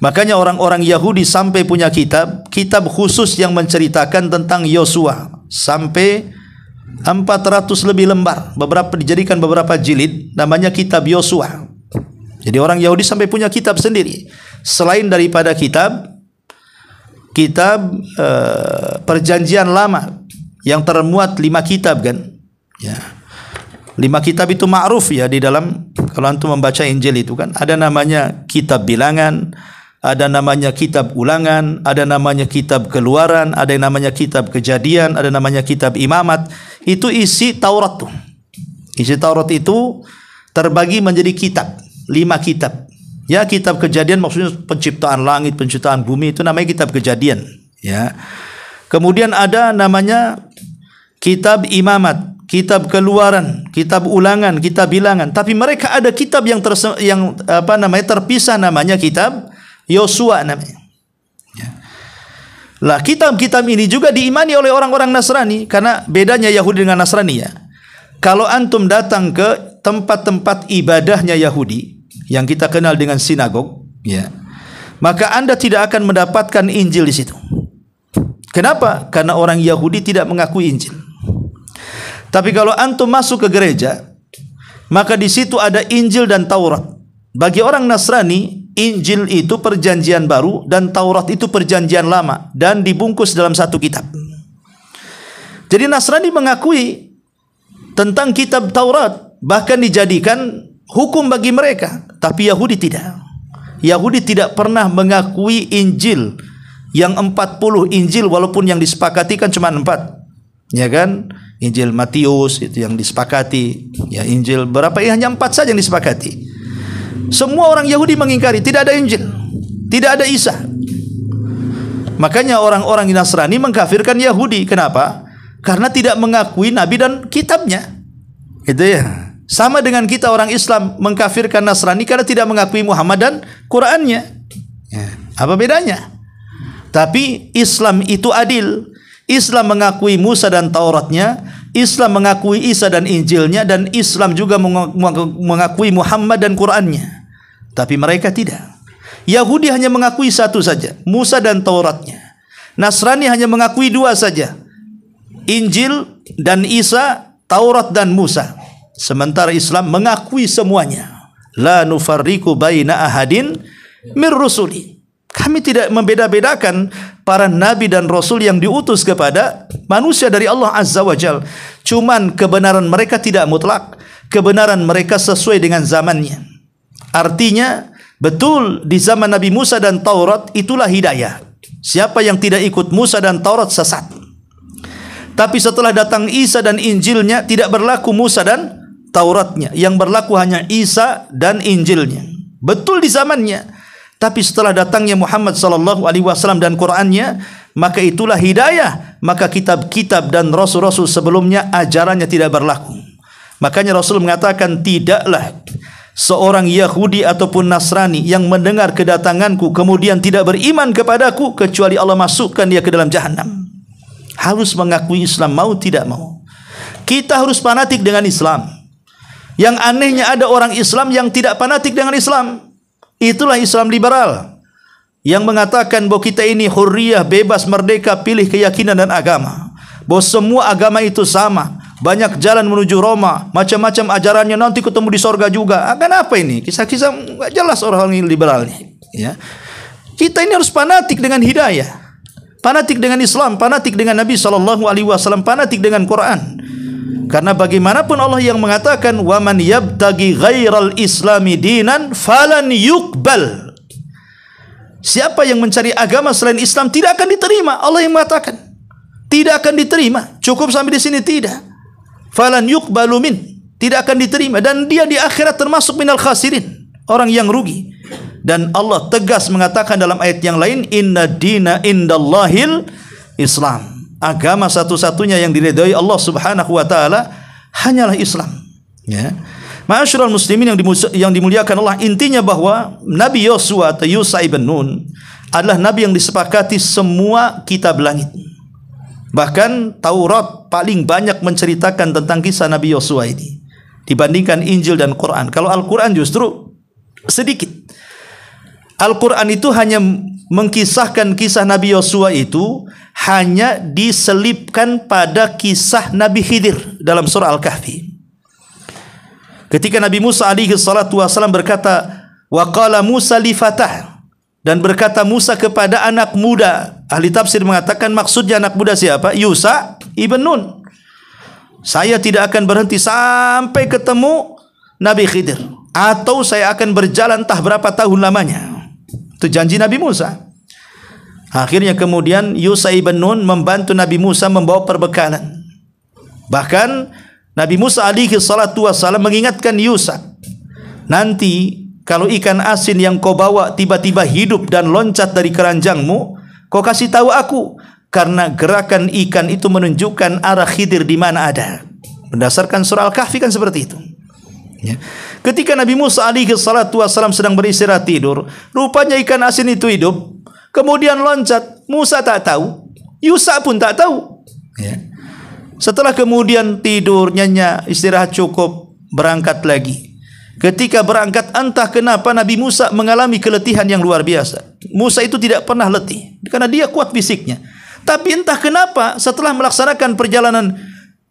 Makanya orang-orang Yahudi sampai punya kitab khusus yang menceritakan tentang Yosua, sampai 400 lebih lembar, beberapa dijadikan beberapa jilid, namanya kitab Yosua. Jadi orang Yahudi sampai punya kitab sendiri selain daripada kitab perjanjian lama yang termuat 5 kitab kan ya. 5 kitab itu ma'ruf ya di dalam, kalau antum membaca Injil itu kan ada namanya kitab bilangan, ada namanya kitab ulangan, ada namanya kitab keluaran, ada yang namanya kitab kejadian, ada namanya kitab imamat. Itu isi Taurat tuh. Isi Taurat itu terbagi menjadi kitab, 5 kitab. Ya, kitab kejadian maksudnya penciptaan langit, penciptaan bumi, itu namanya kitab kejadian ya. Kemudian ada namanya kitab imamat, kitab keluaran, kitab ulangan, kitab bilangan. Tapi mereka ada kitab yang terpisah, namanya kitab Yosua namanya. Ya. Lah kitab-kitab ini juga diimani oleh orang-orang Nasrani, karena bedanya Yahudi dengan Nasrani ya. Kalau antum datang ke tempat-tempat ibadahnya Yahudi yang kita kenal dengan sinagog, ya, maka Anda tidak akan mendapatkan Injil di situ. Kenapa? Karena orang Yahudi tidak mengakui Injil. Tapi kalau antum masuk ke gereja, maka di situ ada Injil dan Taurat. Bagi orang Nasrani, Injil itu perjanjian baru dan Taurat itu perjanjian lama dan dibungkus dalam satu kitab. Jadi Nasrani mengakui tentang kitab Taurat, bahkan dijadikan hukum bagi mereka, tapi Yahudi tidak. Yahudi tidak pernah mengakui Injil yang 40 Injil, walaupun yang disepakati kan cuma 4. Ya kan? Injil Matius itu yang disepakati. Ya, Injil berapa? Hanya 4 saja yang disepakati. Semua orang Yahudi mengingkari, tidak ada Injil, tidak ada Isa. Makanya orang-orang Nasrani mengkafirkan Yahudi. Kenapa? Karena tidak mengakui Nabi dan kitabnya. Itu ya. Sama dengan kita orang Islam mengkafirkan Nasrani karena tidak mengakui Muhammad dan Qurannya. Ya. Apa bedanya? Tapi Islam itu adil. Islam mengakui Musa dan Tauratnya, Islam mengakui Isa dan Injilnya, dan Islam juga mengakui Muhammad dan Qurannya. Tapi mereka tidak. Yahudi hanya mengakui satu saja, Musa dan Tauratnya. Nasrani hanya mengakui 2 saja, Injil dan Isa, Taurat dan Musa. Sementara Islam mengakui semuanya. La nufarriqu baina ahadin mir rusuli. Kami tidak membeda-bedakan para nabi dan rasul yang diutus kepada manusia dari Allah Azza wa Jal. Cuman kebenaran mereka tidak mutlak, kebenaran mereka sesuai dengan zamannya. Artinya betul di zaman Nabi Musa dan Taurat itulah hidayah. Siapa yang tidak ikut Musa dan Taurat sesat. Tapi setelah datang Isa dan Injilnya, tidak berlaku Musa dan Tauratnya, yang berlaku hanya Isa dan Injilnya. Betul di zamannya. Tapi setelah datangnya Muhammad sallallahu alaihi wasallam dan Qur'annya, maka itulah hidayah. Maka kitab-kitab dan rasul-rasul sebelumnya ajarannya tidak berlaku. Makanya Rasul mengatakan, tidaklah seorang Yahudi ataupun Nasrani yang mendengar kedatanganku kemudian tidak beriman kepadaku, kecuali Allah masukkan dia ke dalam jahanam. Harus mengakui Islam mau tidak mau. Kita harus fanatik dengan Islam. Yang anehnya ada orang Islam yang tidak fanatik dengan Islam. Itulah Islam liberal yang mengatakan bahwa kita ini hurriyah, bebas, merdeka, pilih keyakinan dan agama. Bahwa semua agama itu sama, banyak jalan menuju Roma, macam-macam ajarannya, nanti ketemu di sorga juga. Kenapa ini? Kisah-kisah nggak jelas orang liberal ini. Ya. Kita ini harus fanatik dengan hidayah. fanatik dengan Islam, fanatik dengan Nabi SAW, fanatik dengan Quran. Karena bagaimanapun Allah yang mengatakan wa man yabtaghi ghairal islami dinan falan yuqbal. Siapa yang mencari agama selain Islam tidak akan diterima. Allah yang mengatakan tidak akan diterima. Cukup sampai di sini tidak. Falan yuqbalu min, tidak akan diterima, dan dia di akhirat termasuk minal khasirin, orang yang rugi. Dan Allah tegas mengatakan dalam ayat yang lain, inna dina indallahil Islam. Agama satu-satunya yang diridhai Allah Subhanahu wa taala hanyalah Islam. Ya. Ma'asyiral muslimin yang dimuliakan Allah, intinya bahwa Nabi Yosua atau Yusha ibn Nun adalah nabi yang disepakati semua kitab langit. Bahkan Taurat paling banyak menceritakan tentang kisah Nabi Yosua ini dibandingkan Injil dan Quran. Kalau Al-Quran justru sedikit. Al-Quran itu hanya mengkisahkan kisah Nabi Yosua itu hanya diselipkan pada kisah Nabi Khidir dalam surah Al-Kahfi. Ketika Nabi Musa alaihi salatu wasallam berkata, wa qala Musa li fatah, dan berkata Musa kepada anak muda. Ahli tafsir mengatakan maksudnya anak muda siapa? Yusha ibn Nun. Saya tidak akan berhenti sampai ketemu Nabi Khidir, atau saya akan berjalan entah berapa tahun lamanya. Itu janji Nabi Musa. Akhirnya kemudian Yusha ibn Nun membantu Nabi Musa membawa perbekalan. Bahkan Nabi Musa alaihi salatu wassalam mengingatkan Yusha, nanti kalau ikan asin yang kau bawa tiba-tiba hidup dan loncat dari keranjangmu, kau kasih tahu aku, karena gerakan ikan itu menunjukkan arah Khidir di mana ada. Berdasarkan surah Al-Kahfi kan seperti itu. Ya. Ketika Nabi Musa alaihi salatu wassalam sedang beristirahat tidur, rupanya ikan asin itu hidup, kemudian loncat. Musa tak tahu, Yusha pun tak tahu. Ya. Setelah kemudian tidur, nyenyak, istirahat cukup, berangkat lagi. Ketika berangkat, entah kenapa Nabi Musa mengalami keletihan yang luar biasa. Musa itu tidak pernah letih karena dia kuat fisiknya. Tapi entah kenapa setelah melaksanakan perjalanan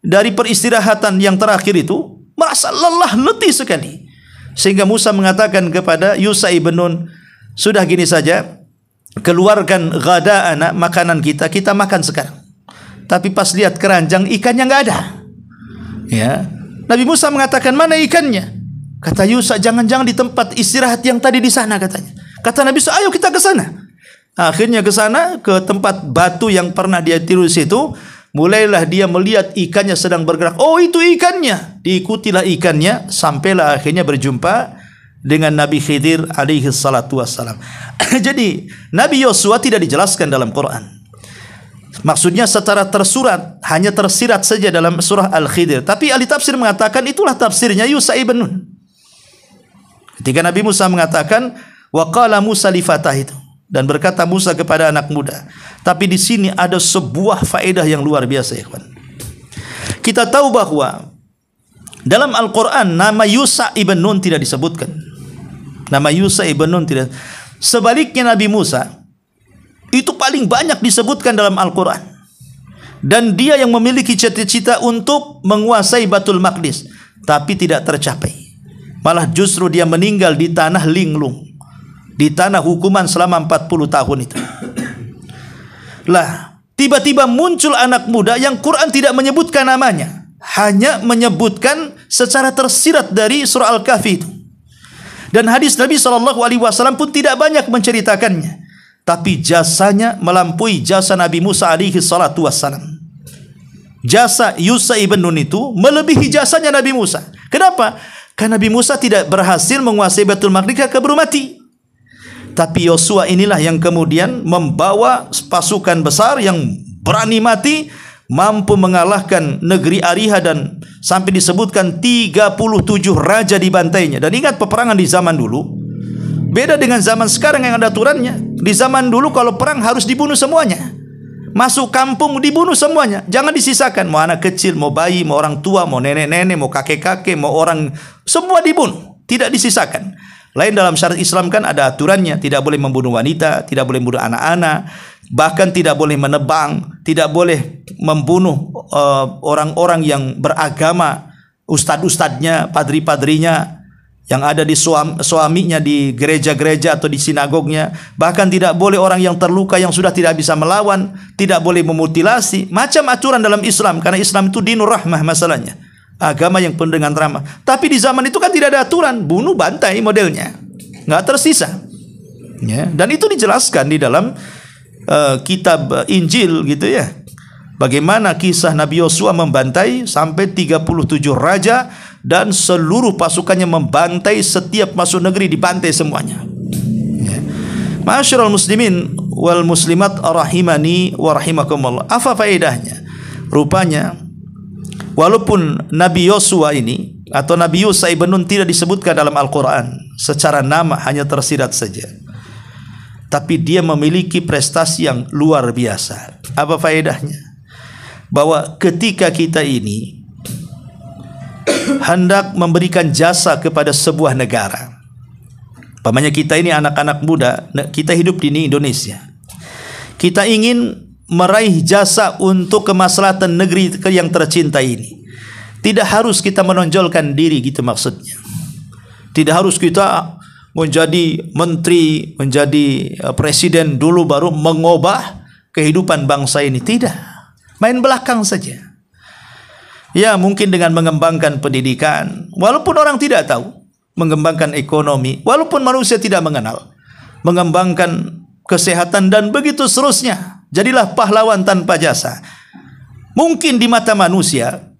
dari peristirahatan yang terakhir itu, merasa lelah, letih sekali. Sehingga Musa mengatakan kepada Yusha ibn Nun, sudah gini saja, keluarkan ghada'ana, makanan kita makan sekarang. Tapi pas lihat keranjang, ikannya nggak ada. Ya. Nabi Musa mengatakan, mana ikannya? Kata Yusha, jangan-jangan di tempat istirahat yang tadi di sana, katanya. Kata Nabi Musa, ayo kita ke sana. Akhirnya ke sana, ke tempat batu yang pernah dia tidur di situ. Mulailah dia melihat ikannya sedang bergerak. Oh, itu ikannya. Diikutilah ikannya, sampailah akhirnya berjumpa dengan Nabi Khidir alaihi salatu wassalam. Jadi Nabi Yosua tidak dijelaskan dalam Quran. Maksudnya secara tersurat, hanya tersirat saja dalam surah Al-Khidir. Tapi ahli tafsir mengatakan itulah tafsirnya Yusha ibn Nun. Ketika Nabi Musa mengatakan wa qala Musa li fatah itu, dan berkata Musa kepada anak muda. Tapi di sini ada sebuah faedah yang luar biasa, ya kawan. Kita tahu bahwa dalam Al-Quran nama Yusha ibn Nun tidak disebutkan. Nama Yusha ibn Nun tidak. Sebaliknya Nabi Musa itu paling banyak disebutkan dalam Al-Quran. Dan dia yang memiliki cita-cita untuk menguasai Baitul Maqdis, tapi tidak tercapai. Malah justru dia meninggal di tanah linglung, di tanah hukuman selama 40 tahun itu. Lah, tiba-tiba muncul anak muda yang Quran tidak menyebutkan namanya, hanya menyebutkan secara tersirat dari surah Al-Kahfi itu. Dan hadis Nabi SAW pun tidak banyak menceritakannya. Tapi jasanya melampaui jasa Nabi Musa alaihi salatu wassalam. Jasa Yusha ibn Nun itu melebihi jasanya Nabi Musa. Kenapa? Karena Nabi Musa tidak berhasil menguasai Baitul Maqdis, keburu mati. Tapi Yosua inilah yang kemudian membawa pasukan besar yang berani mati, mampu mengalahkan negeri Ariha, dan sampai disebutkan 37 raja dibantainya. Dan ingat, peperangan di zaman dulu beda dengan zaman sekarang yang ada aturannya. Di zaman dulu kalau perang harus dibunuh semuanya. Masuk kampung dibunuh semuanya, jangan disisakan. Mau anak kecil, mau bayi, mau orang tua, mau nenek-nenek, mau kakek-kakek, mau orang, semua dibunuh, tidak disisakan. Lain dalam syariat Islam kan ada aturannya, tidak boleh membunuh wanita, tidak boleh membunuh anak-anak, bahkan tidak boleh menebang, tidak boleh membunuh orang-orang yang beragama, ustad-ustadnya, padri-padrinya. yang ada di suaminya di gereja-gereja atau di sinagognya. Bahkan tidak boleh orang yang terluka yang sudah tidak bisa melawan, tidak boleh memutilasi. Macam aturan dalam Islam, karena Islam itu dinur rahmah masalahnya, agama yang penuh dengan rahmah. Tapi di zaman itu kan tidak ada aturan, bunuh bantai modelnya, nggak tersisa. Ya, dan itu dijelaskan di dalam kitab Injil gitu ya. Bagaimana kisah Nabi Yosua membantai sampai 37 raja dan seluruh pasukannya membantai, setiap masuk negeri dibantai semuanya. Ya. Ma'asyiral muslimin wal muslimat rahimani wa rahimakumullah. Apa faedahnya? Rupanya walaupun Nabi Yosua ini atau Nabi Yusha ibn Nun tidak disebutkan dalam Al-Quran, secara nama hanya tersirat saja, tapi dia memiliki prestasi yang luar biasa. Apa faedahnya? Bahwa ketika kita ini hendak memberikan jasa kepada sebuah negara, umpamanya kita ini anak-anak muda, kita hidup di Indonesia, kita ingin meraih jasa untuk kemaslahatan negeri yang tercinta ini, tidak harus kita menonjolkan diri gitu maksudnya. Tidak harus kita menjadi menteri, menjadi presiden dulu baru mengubah kehidupan bangsa ini. Tidak. Main belakang saja. Ya, mungkin dengan mengembangkan pendidikan, walaupun orang tidak tahu, mengembangkan ekonomi, walaupun manusia tidak mengenal, mengembangkan kesehatan dan begitu seterusnya. Jadilah pahlawan tanpa jasa. Mungkin di mata manusia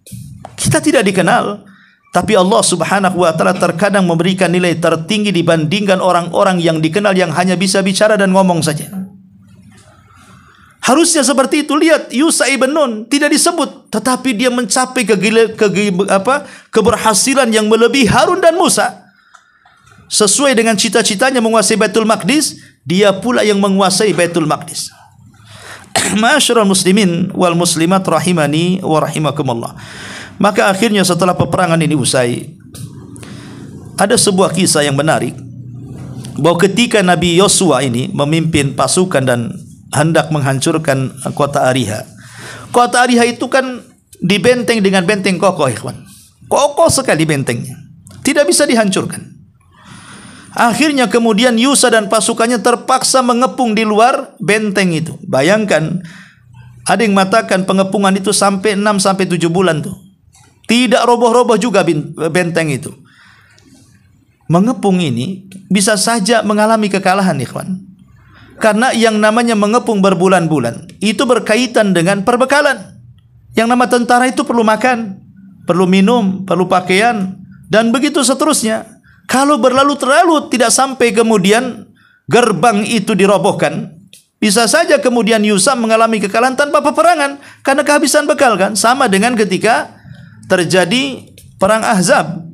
kita tidak dikenal, tapi Allah Subhanahu wa taala terkadang memberikan nilai tertinggi dibandingkan orang-orang yang dikenal yang hanya bisa bicara dan ngomong saja. Harusnya seperti itu. Lihat Yusha ibn Nun tidak disebut, tetapi dia mencapai keberhasilan yang melebihi Harun dan Musa. Sesuai dengan cita-citanya menguasai Baitul Maqdis, dia pula yang menguasai Baitul Maqdis. Ma'asyiral muslimin wal muslimat rahimani wa rahimakumullah. Maka akhirnya setelah peperangan ini usai, ada sebuah kisah yang menarik, bahwa ketika Nabi Yosua ini memimpin pasukan dan hendak menghancurkan kota Ariha. Kota Ariha itu kan dibenteng dengan benteng kokoh, ikhwan. Kokoh sekali bentengnya, tidak bisa dihancurkan. Akhirnya kemudian Yusha dan pasukannya terpaksa mengepung di luar benteng itu. Bayangkan, ada yang mengatakan pengepungan itu sampai 6-7 bulan tuh. Tidak roboh-roboh juga benteng itu. Mengepung ini bisa saja mengalami kekalahan, ikhwan. Karena yang namanya mengepung berbulan-bulan itu berkaitan dengan perbekalan. Yang nama tentara itu perlu makan, perlu minum, perlu pakaian, dan begitu seterusnya. Kalau berlalu-lalu tidak sampai kemudian gerbang itu dirobohkan, bisa saja kemudian Yusha mengalami kekalahan tanpa peperangan karena kehabisan bekal kan. Sama dengan ketika terjadi perang Ahzab,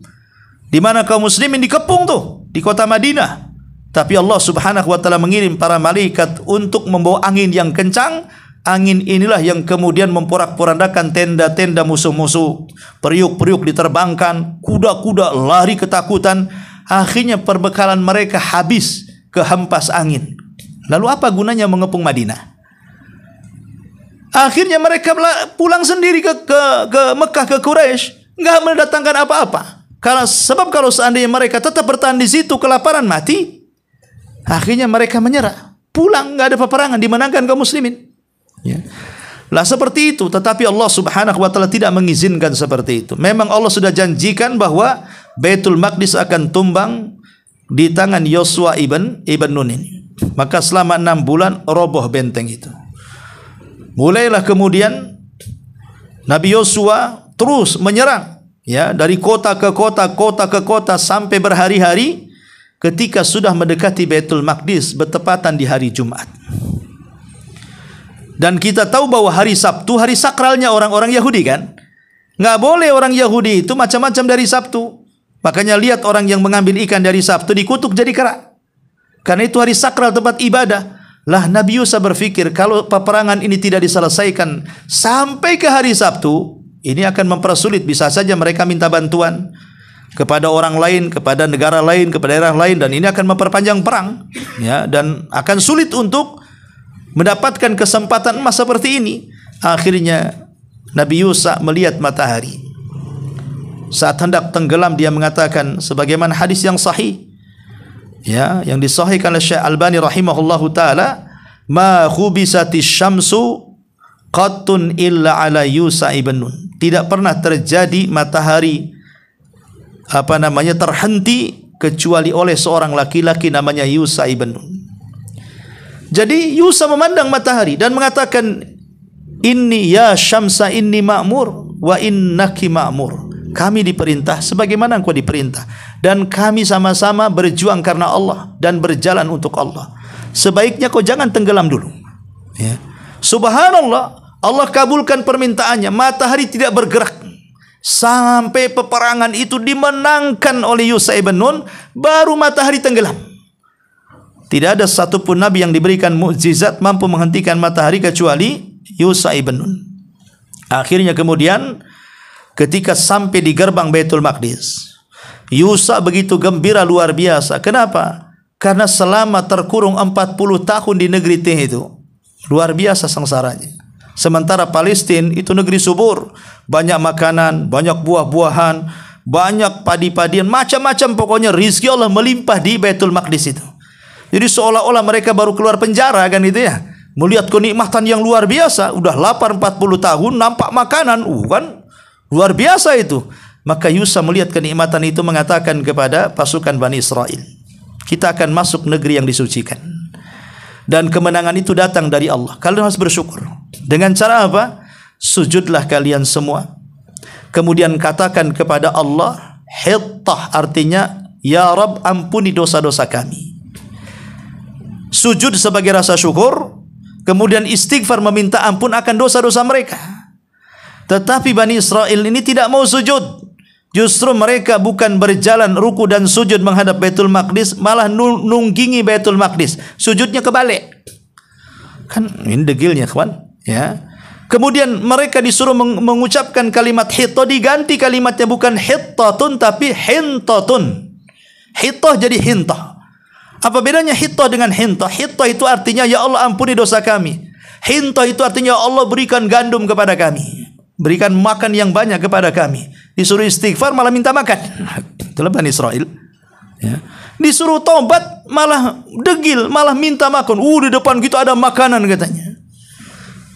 di mana kaum muslimin dikepung tuh di kota Madinah. Tapi Allah Subhanahu wa taala mengirim para malaikat untuk membawa angin yang kencang. Angin inilah yang kemudian memporak-porandakan tenda-tenda musuh-musuh. Periuk-periuk diterbangkan, kuda-kuda lari ketakutan. Akhirnya perbekalan mereka habis kehempas angin. Lalu apa gunanya mengepung Madinah? Akhirnya mereka pulang sendiri ke Mekah, ke Quraisy, nggak mendatangkan apa-apa. Sebab kalau seandainya mereka tetap bertahan di situ, kelaparan mati. Akhirnya mereka menyerah, pulang, nggak ada peperangan, dimenangkan kaum muslimin. Ya. Lah seperti itu, tetapi Allah Subhanahu wa taala tidak mengizinkan seperti itu. Memang Allah sudah janjikan bahwa Baitul Maqdis akan tumbang di tangan Yosua ibn Nun ini. Maka selama 6 bulan roboh benteng itu. Mulailah kemudian Nabi Yosua terus menyerang, ya, dari kota ke kota, kota ke kota sampai berhari-hari. Ketika sudah mendekati Baitul Maqdis bertepatan di hari Jumat. Dan kita tahu bahwa hari Sabtu hari sakralnya orang-orang Yahudi kan. Nggak boleh orang Yahudi itu macam-macam dari Sabtu. Makanya lihat orang yang mengambil ikan dari Sabtu dikutuk jadi kera. Karena itu hari sakral tempat ibadah. Lah Nabi Yusha berpikir kalau peperangan ini tidak diselesaikan sampai ke hari Sabtu, ini akan mempersulit, bisa saja mereka minta bantuan kepada orang lain, kepada negara lain, kepada daerah lain, dan ini akan memperpanjang perang, ya, dan akan sulit untuk mendapatkan kesempatan emas seperti ini. Akhirnya Nabi Yusha melihat matahari. saat hendak tenggelam dia mengatakan sebagaimana hadis yang sahih, ya, yang disahihkan oleh Syekh Albani rahimahullahu taala, ma khubisati syamsu qattun illa ala Yusa ibn Nun. Tidak pernah terjadi matahari terhenti kecuali oleh seorang laki-laki namanya Yusa ibn Nun. Jadi Yusa memandang matahari dan mengatakan, inni ya syamsa inni ma'mur wa innaki ma'mur. Kami diperintah sebagaimana engkau diperintah, dan kami sama-sama berjuang karena Allah dan berjalan untuk Allah. Sebaiknya kau jangan tenggelam dulu. Ya. Subhanallah, Allah kabulkan permintaannya. Matahari tidak bergerak sampai peperangan itu dimenangkan oleh Yusa ibn Nun, baru matahari tenggelam. Tidak ada satupun nabi yang diberikan mukjizat mampu menghentikan matahari kecuali Yusa ibn Nun. Akhirnya kemudian ketika sampai di gerbang Baitul Maqdis, Yusa begitu gembira luar biasa. Kenapa? Karena selama terkurung 40 tahun di negeri Teh itu luar biasa sengsaranya. Sementara Palestina itu negeri subur, banyak makanan, banyak buah-buahan, banyak padi-padian, macam-macam, pokoknya rizki Allah melimpah di Baitul Maqdis itu. Jadi seolah-olah mereka baru keluar penjara kan itu ya. Melihat kenikmatan yang luar biasa, udah lapar 40 tahun, nampak makanan, kan luar biasa itu. Maka Yusa melihat kenikmatan itu mengatakan kepada pasukan Bani Israel, kita akan masuk negeri yang disucikan. Dan kemenangan itu datang dari Allah. Kalian harus bersyukur. Dengan cara apa? Sujudlah kalian semua. Kemudian katakan kepada Allah, hittah, artinya ya Rabb, ampuni dosa-dosa kami. Sujud sebagai rasa syukur, kemudian istighfar meminta ampun akan dosa-dosa mereka. Tetapi Bani Israel ini tidak mau sujud. Justru mereka bukan berjalan ruku dan sujud menghadap Baitul Maqdis, malah nunggingi Baitul Maqdis. Sujudnya kebalik. Kan ini degilnya kawan, ya. Kemudian mereka disuruh mengucapkan kalimat hittah, diganti kalimatnya bukan hittatun tapi hintatun. Hittah jadi hintah. Apa bedanya hittah dengan hintah? Hittah itu artinya ya Allah ampuni dosa kami. Hintah itu artinya ya Allah berikan gandum kepada kami. Berikan makan yang banyak kepada kami. Disuruh istighfar malah minta makan. Itulah Bani Israel. Ya. Disuruh taubat malah degil, malah minta makan. Di depan kita ada makanan katanya.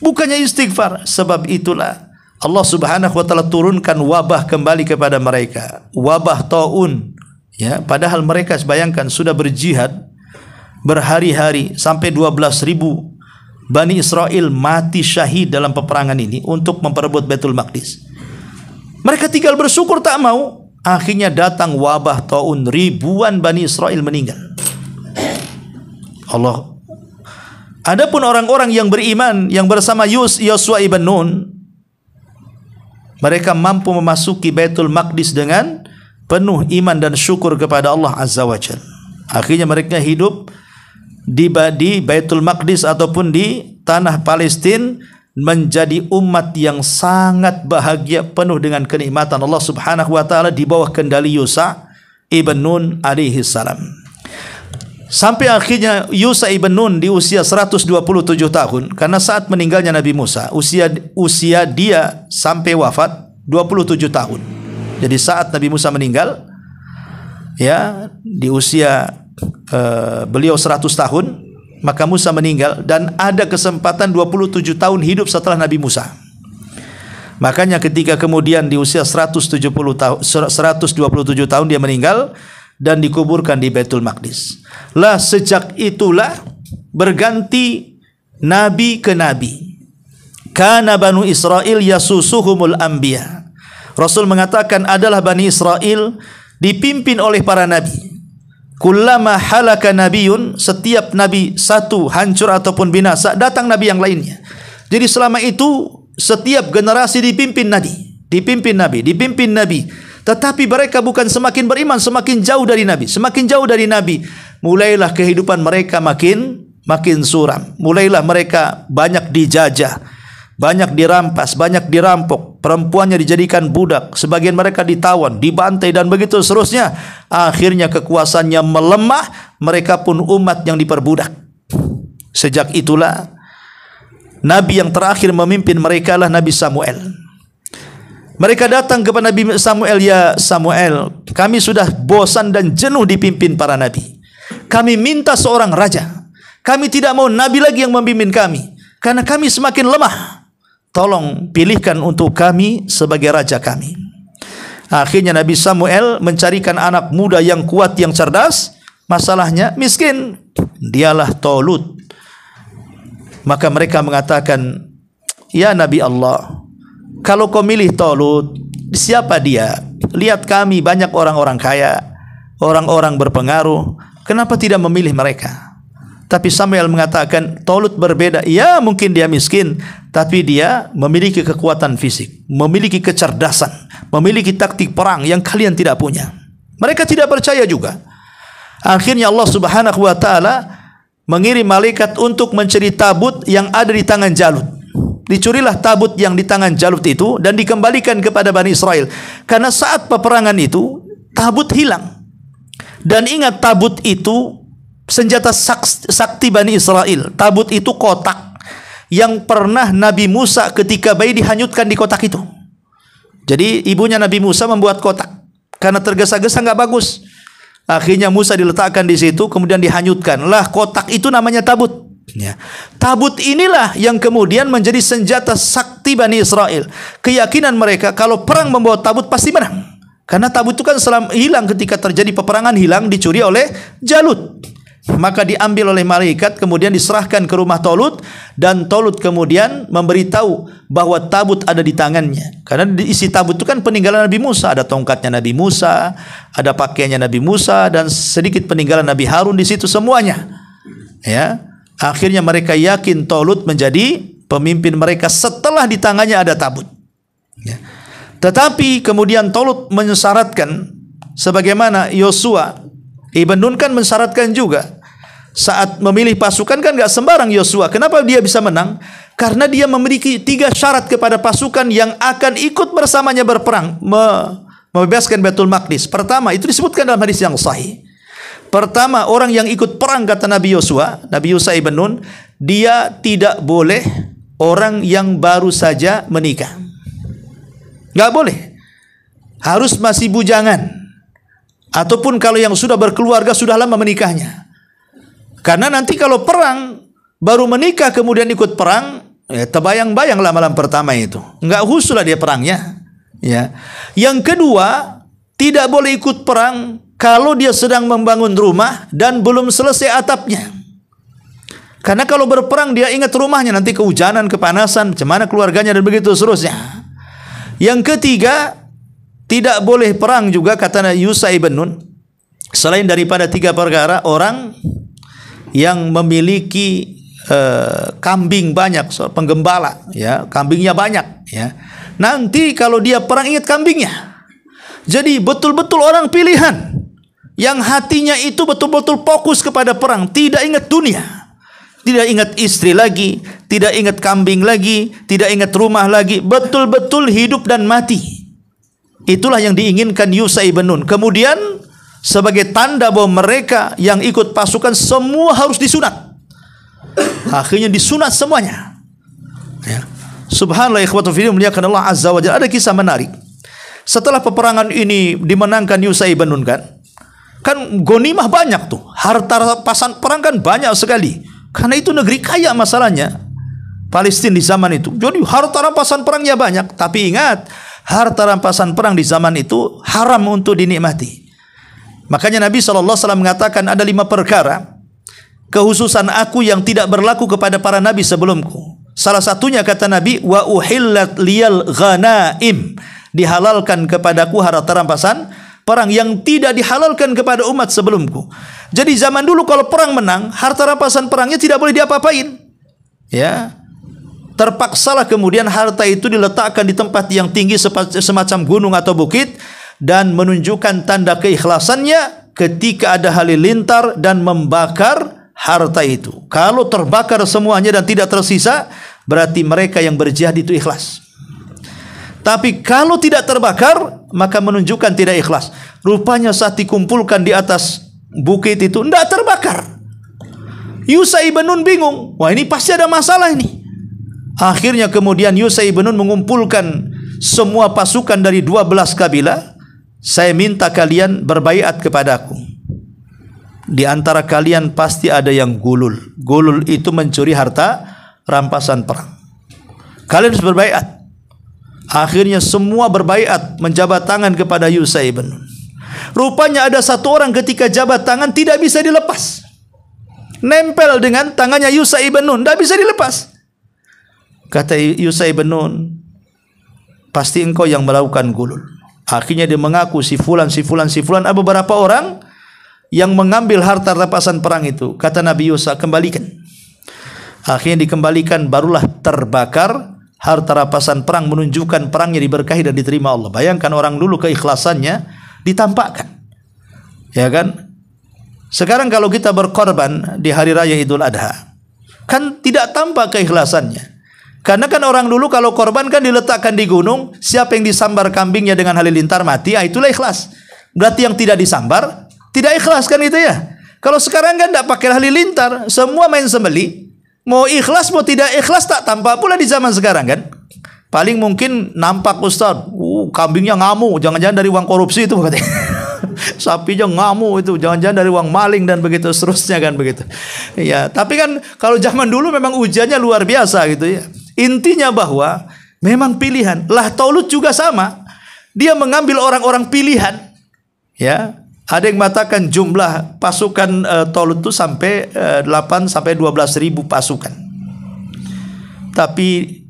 Bukannya istighfar. Sebab itulah Allah Subhanahu wa taala turunkan wabah kembali kepada mereka. Wabah taun. Ya, padahal mereka bayangkan sudah berjihad berhari-hari sampai 12.000 Bani Israel mati syahid dalam peperangan ini untuk memperebut Baitul Maqdis. Mereka tinggal bersyukur tak mau. Akhirnya datang wabah taun, ribuan Bani Israel meninggal. Allah. Adapun orang-orang yang beriman yang bersama Yosua ibn Nun, mereka mampu memasuki Baitul Maqdis dengan penuh iman dan syukur kepada Allah Azza wa Jalla. Akhirnya mereka hidup di Baitul Maqdis ataupun di tanah Palestina menjadi umat yang sangat bahagia, penuh dengan kenikmatan Allah Subhanahu wa taala di bawah kendali Yusa ibn Nun alaihi salam. Sampai akhirnya Yusa ibn Nun di usia 127 tahun, karena saat meninggalnya Nabi Musa usia dia sampai wafat 27 tahun. Jadi saat Nabi Musa meninggal, ya, di usia beliau 100 tahun, maka Musa meninggal dan ada kesempatan 27 tahun hidup setelah Nabi Musa. Makanya ketika kemudian di usia 127 tahun dia meninggal dan dikuburkan di Baitul Maqdis. Lah sejak itulah berganti nabi ke nabi. Kana Banu Israel yasusuhumul anbiya. Rasul mengatakan adalah Bani Israel dipimpin oleh para nabi. Kullama halaka nabiyun, setiap nabi satu hancur ataupun binasa, datang nabi yang lainnya. Jadi selama itu setiap generasi dipimpin nabi. Tetapi mereka bukan semakin beriman, semakin jauh dari nabi, semakin jauh dari nabi. Mulailah kehidupan mereka makin suram. Mulailah mereka banyak dijajah, banyak dirampas, banyak dirampok, perempuannya dijadikan budak, sebagian mereka ditawan, dibantai dan begitu seterusnya. Akhirnya kekuasaannya melemah, mereka pun umat yang diperbudak. Sejak itulah nabi yang terakhir memimpin mereka adalah Nabi Samuel. Mereka datang kepada Nabi Samuel, "Ya Samuel, kami sudah bosan dan jenuh dipimpin para nabi. Kami minta seorang raja. Kami tidak mau nabi lagi yang memimpin kami, karena kami semakin lemah. Tolong pilihkan untuk kami sebagai raja kami." Akhirnya Nabi Samuel mencarikan anak muda yang kuat, yang cerdas. Masalahnya miskin, dialah Talut. Maka mereka mengatakan, "Ya Nabi Allah, kalau kau milih Talut, siapa dia? Lihat kami banyak orang-orang kaya, orang-orang berpengaruh. Kenapa tidak memilih mereka?" Tapi Samuel mengatakan, Talut berbeda. Ya, mungkin dia miskin, tapi dia memiliki kekuatan fisik, memiliki kecerdasan, memiliki taktik perang yang kalian tidak punya. Mereka tidak percaya juga. Akhirnya Allah Subhanahu wa taala mengirim malaikat untuk mencuri tabut yang ada di tangan Jalut. Dicurilah tabut yang di tangan Jalut itu dan dikembalikan kepada Bani Israel. Karena saat peperangan itu tabut hilang. Dan ingat, tabut itu senjata sakti Bani Israel. Tabut itu kotak yang pernah Nabi Musa ketika bayi dihanyutkan di kotak itu. Jadi ibunya Nabi Musa membuat kotak karena tergesa-gesa, nggak bagus. Akhirnya Musa diletakkan di situ, kemudian dihanyutkan. Lah, kotak itu namanya tabut. Ya. Tabut inilah yang kemudian menjadi senjata sakti Bani Israel. Keyakinan mereka kalau perang membawa tabut pasti menang. Karena tabut itu kan hilang ketika terjadi peperangan, hilang, dicuri oleh Jalut. Maka diambil oleh malaikat, kemudian diserahkan ke rumah Talut, dan Talut kemudian memberitahu bahwa tabut ada di tangannya. Karena isi tabut itu kan peninggalan Nabi Musa, ada tongkatnya Nabi Musa, ada pakaiannya Nabi Musa, dan sedikit peninggalan Nabi Harun di situ semuanya. Ya, akhirnya mereka yakin Talut menjadi pemimpin mereka setelah di tangannya ada tabut. Ya. Tetapi kemudian Talut mensyaratkan, sebagaimana Yosua Ibn Nun kan mensyaratkan juga. Saat memilih pasukan kan gak sembarang Yosua. Kenapa dia bisa menang? Karena dia memiliki 3 syarat kepada pasukan yang akan ikut bersamanya berperang, membebaskan Baitul Maqdis. Pertama, itu disebutkan dalam hadis yang sahih. Pertama, orang yang ikut perang, kata Nabi Yosua, Nabi Yosua Ibn Nun, dia tidak boleh orang yang baru saja menikah. Gak boleh. Harus masih bujangan. Ataupun kalau yang sudah berkeluarga, sudah lama menikahnya. Karena nanti kalau perang, baru menikah kemudian ikut perang, ya, terbayang-bayanglah malam pertama itu. Enggak khusus lah dia perangnya. Ya. Yang kedua, tidak boleh ikut perang kalau dia sedang membangun rumah dan belum selesai atapnya. Karena kalau berperang dia ingat rumahnya, nanti kehujanan, kepanasan, macam mana keluarganya dan begitu seterusnya. Yang ketiga, tidak boleh perang juga, kata Yusuf Ibn Nun, selain daripada 3 perkara, orang yang memiliki kambing banyak, penggembala, ya, kambingnya banyak, ya. Nanti kalau dia perang ingat kambingnya. Jadi betul-betul orang pilihan yang hatinya itu betul-betul fokus kepada perang, tidak ingat dunia, tidak ingat istri lagi, tidak ingat kambing lagi, tidak ingat rumah lagi, betul-betul hidup dan mati. Itulah yang diinginkan Yusuf Ibn Nun. Kemudian sebagai tanda bahwa mereka yang ikut pasukan semua harus disunat. Akhirnya disunat semuanya. Ya. Subhanallah, ikhwatu fillah, muliakan Allah Azza wa Jalla. Ada kisah menarik. Setelah peperangan ini dimenangkan Yusuf Ibn Nun kan gonimah banyak tuh. Harta rampasan perang kan banyak sekali. Karena itu negeri kaya masalahnya. Palestina di zaman itu. Jadi harta rampasan perangnya banyak. Tapi ingat, harta rampasan perang di zaman itu haram untuk dinikmati. Makanya Nabi SAW mengatakan ada 5 perkara kehususan aku yang tidak berlaku kepada para nabi sebelumku. Salah satunya kata Nabi, wa uhillat liyal ghanaim, dihalalkan kepadaku harta rampasan perang yang tidak dihalalkan kepada umat sebelumku. Jadi zaman dulu kalau perang menang, harta rampasan perangnya tidak boleh diapa-apain. Ya. Terpaksalah kemudian harta itu diletakkan di tempat yang tinggi semacam gunung atau bukit, dan menunjukkan tanda keikhlasannya ketika ada halilintar dan membakar harta itu. Kalau terbakar semuanya dan tidak tersisa, berarti mereka yang berjihad itu ikhlas. Tapi kalau tidak terbakar, maka menunjukkan tidak ikhlas. Rupanya saat dikumpulkan di atas bukit itu tidak terbakar. Yusuf Ibn Nun bingung, wah ini pasti ada masalah ini. Akhirnya kemudian Yusuf Ibn Nun mengumpulkan semua pasukan dari 12 kabilah, saya minta kalian berbaiat kepadaku. Di antara kalian pasti ada yang gulul. Gulul itu mencuri harta rampasan perang. Kalian harus berbaiat. Akhirnya semua berbaiat menjabat tangan kepada Yusha ibn Nun. Rupanya ada satu orang ketika jabat tangan tidak bisa dilepas. Nempel dengan tangannya Yusha ibn Nun, tidak bisa dilepas. Kata Yusha ibn Nun, pasti engkau yang melakukan gulul. Akhirnya dia mengaku si fulan. Ada beberapa orang yang mengambil harta rampasan perang itu. Kata Nabi Yusha, kembalikan. Akhirnya dikembalikan, barulah terbakar harta rampasan perang, menunjukkan perangnya diberkahi dan diterima Allah. Bayangkan orang dulu keikhlasannya ditampakkan, ya kan? Sekarang kalau kita berkorban di hari raya Idul Adha, kan tidak tampak keikhlasannya. Karena kan orang dulu kalau korban kan diletakkan di gunung, siapa yang disambar kambingnya dengan halilintar mati, itulah ikhlas. Berarti yang tidak disambar tidak ikhlas kan itu ya. Kalau sekarang kan tidak pakai halilintar, semua main sembelih. Mau ikhlas mau tidak ikhlas tak tampak pula di zaman sekarang kan. Paling mungkin nampak Ustaz, kambingnya ngamu, jangan-jangan dari uang korupsi itu katanya. Sapinya ngamu itu, jangan-jangan dari uang maling dan begitu seterusnya kan begitu. Ya, tapi kan kalau zaman dulu memang ujiannya luar biasa gitu ya. Intinya bahwa memang pilihan. Lah Talut juga sama. Dia mengambil orang-orang pilihan. Ya, ada yang mengatakan jumlah pasukan Talut itu sampai 8 sampai 12 ribu pasukan. Tapi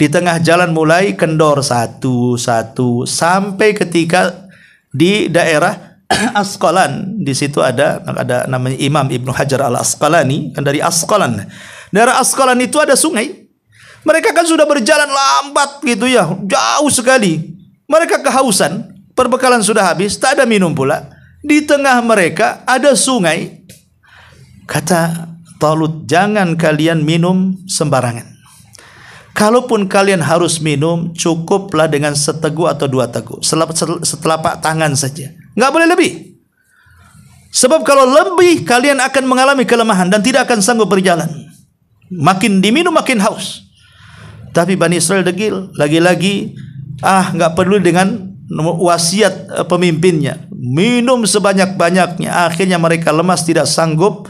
di tengah jalan mulai kendor satu sampai ketika di daerah Asqalan, di situ ada namanya Imam Ibnu Hajar Al-Asqalani, kan dari Asqalan. Daerah Asqalan itu ada sungai. Mereka kan sudah berjalan lambat gitu ya, jauh sekali. Mereka kehausan, perbekalan sudah habis, tak ada minum pula. Di tengah mereka ada sungai. Kata Talut, jangan kalian minum sembarangan. Kalaupun kalian harus minum, cukuplah dengan seteguk atau 2 teguk, setelapak tangan saja. Nggak boleh lebih. Sebab kalau lebih, kalian akan mengalami kelemahan dan tidak akan sanggup berjalan. Makin diminum makin haus. Tapi Bani Israel degil, lagi-lagi nggak peduli dengan wasiat pemimpinnya. Minum sebanyak-banyaknya. Akhirnya mereka lemas, tidak sanggup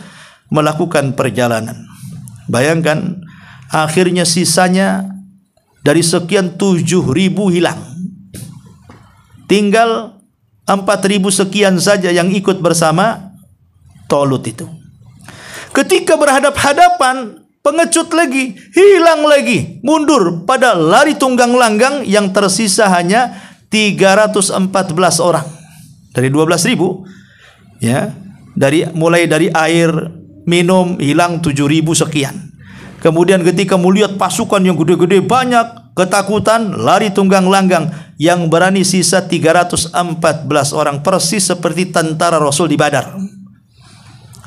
melakukan perjalanan. Bayangkan, akhirnya sisanya dari sekian 7.000 hilang. Tinggal 4.000 sekian saja yang ikut bersama Talut itu. Ketika berhadap-hadapan, pengecut lagi, hilang lagi, mundur, pada lari tunggang langgang, yang tersisa hanya 314 orang. Dari 12.000, ya, mulai dari air minum hilang 7.000 sekian. Kemudian ketika melihat pasukan yang gede-gede banyak, ketakutan, lari tunggang langgang. Yang berani sisa 314 orang, persis seperti tentara Rasul di Badar.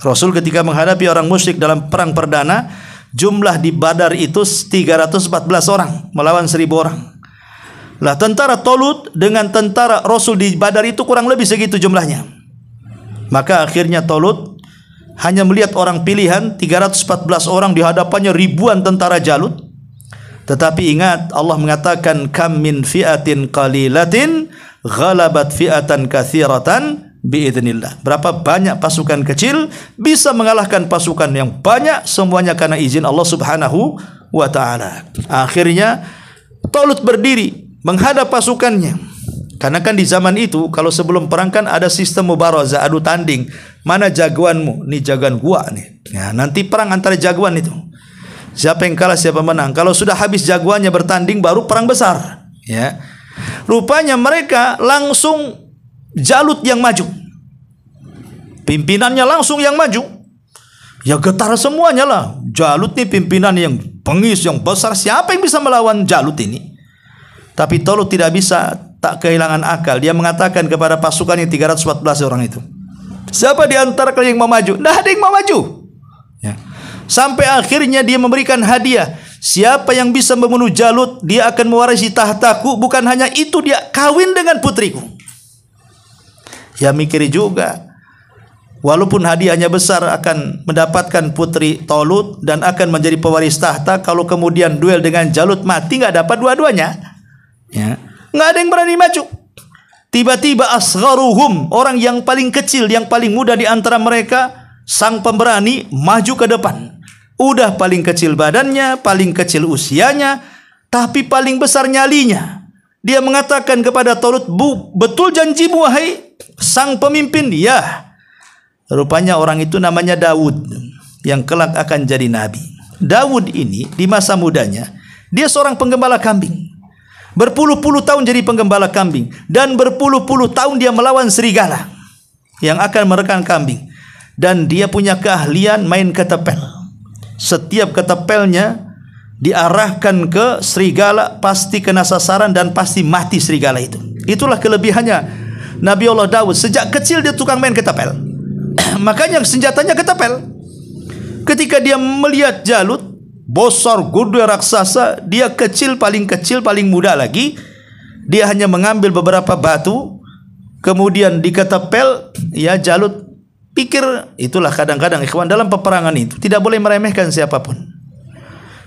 Rasul ketika menghadapi orang musyrik dalam perang perdana, jumlah di Badar itu 314 orang melawan 1.000 orang. Lah tentara Talut dengan tentara Rasul di Badar itu kurang lebih segitu jumlahnya. Maka akhirnya Talut hanya melihat orang pilihan 314 orang, di hadapannya ribuan tentara Jalut. Tetapi ingat, Allah mengatakan kam min fi'atin qalilatin ghalabat fi'atan katsiratan biidznillah. Berapa banyak pasukan kecil bisa mengalahkan pasukan yang banyak, semuanya karena izin Allah Subhanahu wa taala. Akhirnya Talut berdiri menghadap pasukannya. Karena kan di zaman itu kalau sebelum perang kan ada sistem mubarazah, adu tanding. Mana jagoanmu? Nih jagoan gua nih. Nah, nanti perang antara jagoan itu. Siapa yang kalah, siapa menang. Kalau sudah habis jagoannya bertanding, baru perang besar. Ya, rupanya mereka langsung Jalut yang maju. Pimpinannya langsung yang maju. Ya getar semuanya lah. Jalut nih pimpinan yang bengis, yang besar. Siapa yang bisa melawan Jalut ini? Tapi Talut tidak bisa, tak kehilangan akal. Dia mengatakan kepada pasukan yang 314 orang itu, siapa di antara kalian yang mau maju? Tidak ada yang mau maju. Ya. Sampai akhirnya dia memberikan hadiah. Siapa yang bisa membunuh Jalut, dia akan mewarisi tahtaku. Bukan hanya itu, dia kawin dengan putriku. Ya mikir juga, walaupun hadiahnya besar, akan mendapatkan putri Talut dan akan menjadi pewaris tahta. Kalau kemudian duel dengan Jalut mati, nggak dapat dua-duanya. Ya. nggak ada yang berani maju. Tiba-tiba asgharuhum, orang yang paling kecil, yang paling muda di antara mereka, sang pemberani maju ke depan. Udah paling kecil badannya, paling kecil usianya, tapi paling besar nyalinya. Dia mengatakan kepada Talut, betul janjimu wahai sang pemimpin? Ya. Rupanya orang itu namanya Daud, yang kelak akan jadi nabi. Daud ini di masa mudanya, dia seorang penggembala kambing. Berpuluh-puluh tahun jadi penggembala kambing, dan berpuluh-puluh tahun dia melawan serigala yang akan merekam kambing. Dan dia punya keahlian main ketapel. Setiap ketapelnya diarahkan ke serigala, pasti kena sasaran dan pasti mati serigala itu. Itulah kelebihannya Nabi Allah Daud. Sejak kecil dia tukang main ketapel. Makanya senjatanya ketapel. Ketika dia melihat Jalut, besar, gede, raksasa, dia kecil, paling muda lagi. Dia hanya mengambil beberapa batu, kemudian diketapel. Ya, Jalut pikir, itulah kadang-kadang ikhwan dalam peperangan itu tidak boleh meremehkan siapapun.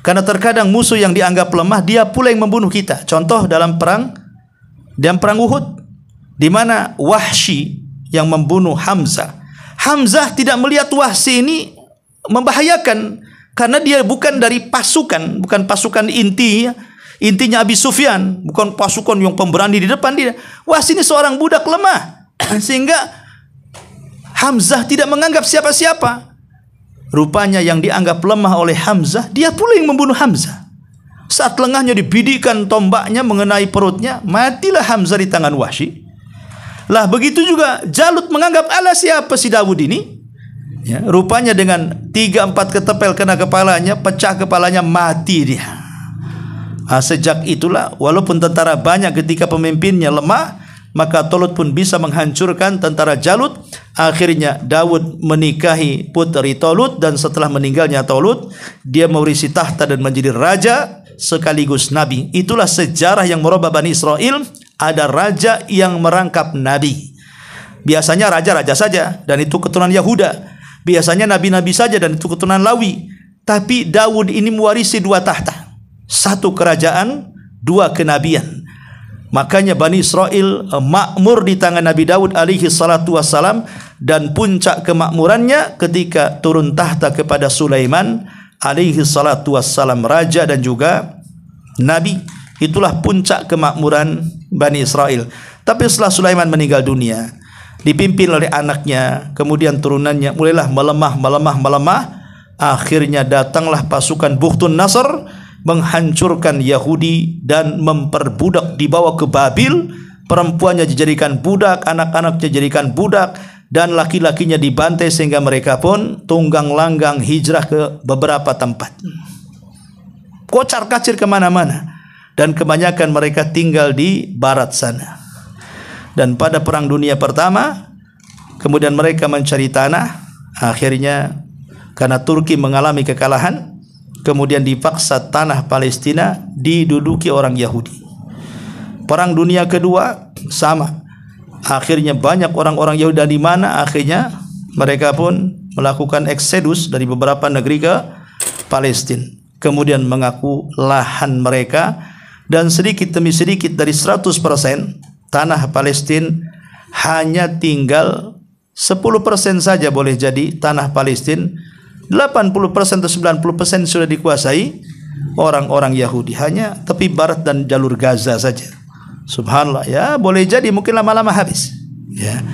Karena terkadang musuh yang dianggap lemah, dia pula yang membunuh kita. Contoh dalam perang Uhud, di mana Wahsy yang membunuh Hamzah. Hamzah tidak melihat Wahsy ini membahayakan, karena dia bukan dari pasukan, bukan pasukan intinya Abi Sufyan, bukan pasukan yang pemberani di depan dia. Wahsy ini seorang budak lemah, sehingga Hamzah tidak menganggap siapa-siapa. Rupanya yang dianggap lemah oleh Hamzah, dia pula yang membunuh Hamzah. Saat lengahnya dibidikkan tombaknya mengenai perutnya, matilah Hamzah di tangan Wahsy. Lah begitu juga Jalut menganggap, ala siapa si Daud ini? Ya, rupanya dengan 3-4 ketepel kena kepalanya, pecah kepalanya, mati dia. Sejak itulah, walaupun tentara banyak ketika pemimpinnya lemah, maka Talut pun bisa menghancurkan tentara Jalut. Akhirnya Daud menikahi putri Talut, dan setelah meninggalnya Talut, dia mewarisi tahta dan menjadi raja sekaligus nabi. Itulah sejarah yang merubah Bani Israel. Ada raja yang merangkap nabi. Biasanya raja-raja saja, dan itu keturunan Yahuda. Biasanya nabi-nabi saja, dan itu keturunan Lawi. Tapi Daud ini mewarisi 2 tahta. 1 kerajaan, 2 kenabian. Makanya Bani Israel makmur di tangan Nabi Daud alaihi salatu wassalam, dan puncak kemakmurannya ketika turun tahta kepada Sulaiman alaihi salatu wassalam, raja dan juga nabi. Itulah puncak kemakmuran Bani Israel. Tapi setelah Sulaiman meninggal dunia, dipimpin oleh anaknya, kemudian turunannya mulailah melemah. Akhirnya datanglah pasukan Bukhtun Nasr, menghancurkan Yahudi dan memperbudak, dibawa ke Babil. Perempuannya dijadikan budak, anak-anaknya dijadikan budak, dan laki-lakinya dibantai sehingga mereka pun tunggang langgang hijrah ke beberapa tempat. Kocar-kacir kemana-mana, dan kebanyakan mereka tinggal di barat sana. Dan pada Perang Dunia Pertama, kemudian mereka mencari tanah. Akhirnya karena Turki mengalami kekalahan, kemudian dipaksa tanah Palestina diduduki orang Yahudi. Perang Dunia Kedua sama. Akhirnya banyak orang-orang Yahudi dari mana, akhirnya mereka pun melakukan eksodus dari beberapa negeri ke Palestina. Kemudian mengaku lahan mereka, dan sedikit demi sedikit dari 100% tanah Palestina hanya tinggal 10% saja boleh jadi tanah Palestina. 80% atau 90% sudah dikuasai orang-orang Yahudi. Hanya tepi barat dan jalur Gaza saja. Subhanallah, ya boleh jadi mungkin lama-lama habis. Ya.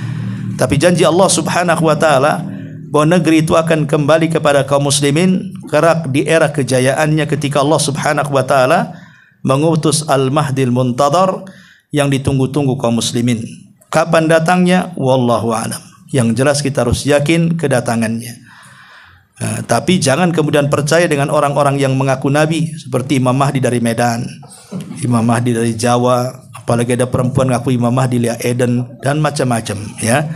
Tapi janji Allah Subhanahu wa taala bahwa negeri itu akan kembali kepada kaum muslimin kerak di era kejayaannya ketika Allah Subhanahu wa taala mengutus Al-Mahdil Muntadhar yang ditunggu-tunggu kaum muslimin. Kapan datangnya? Wallahu a'lam. Yang jelas kita harus yakin kedatangannya. Tapi jangan kemudian percaya dengan orang-orang yang mengaku nabi seperti Imam Mahdi dari Medan, Imam Mahdi dari Jawa, apalagi ada perempuan mengaku Imam Mahdi dari Eden dan macam-macam, ya.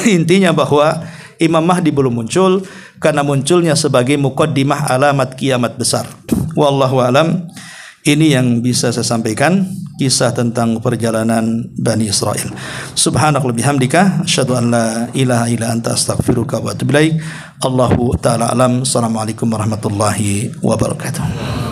Intinya bahwa Imam Mahdi belum muncul karena munculnya sebagai muqaddimah alamat kiamat besar. Wallahu alam. Ini yang bisa saya sampaikan, kisah tentang perjalanan Bani Israel. Subhanakallahumma bihamdika asyhadu an la ilaha illa anta astaghfiruka wa atubu ilaik. Allahu taala alam. Assalamualaikum warahmatullahi wabarakatuh.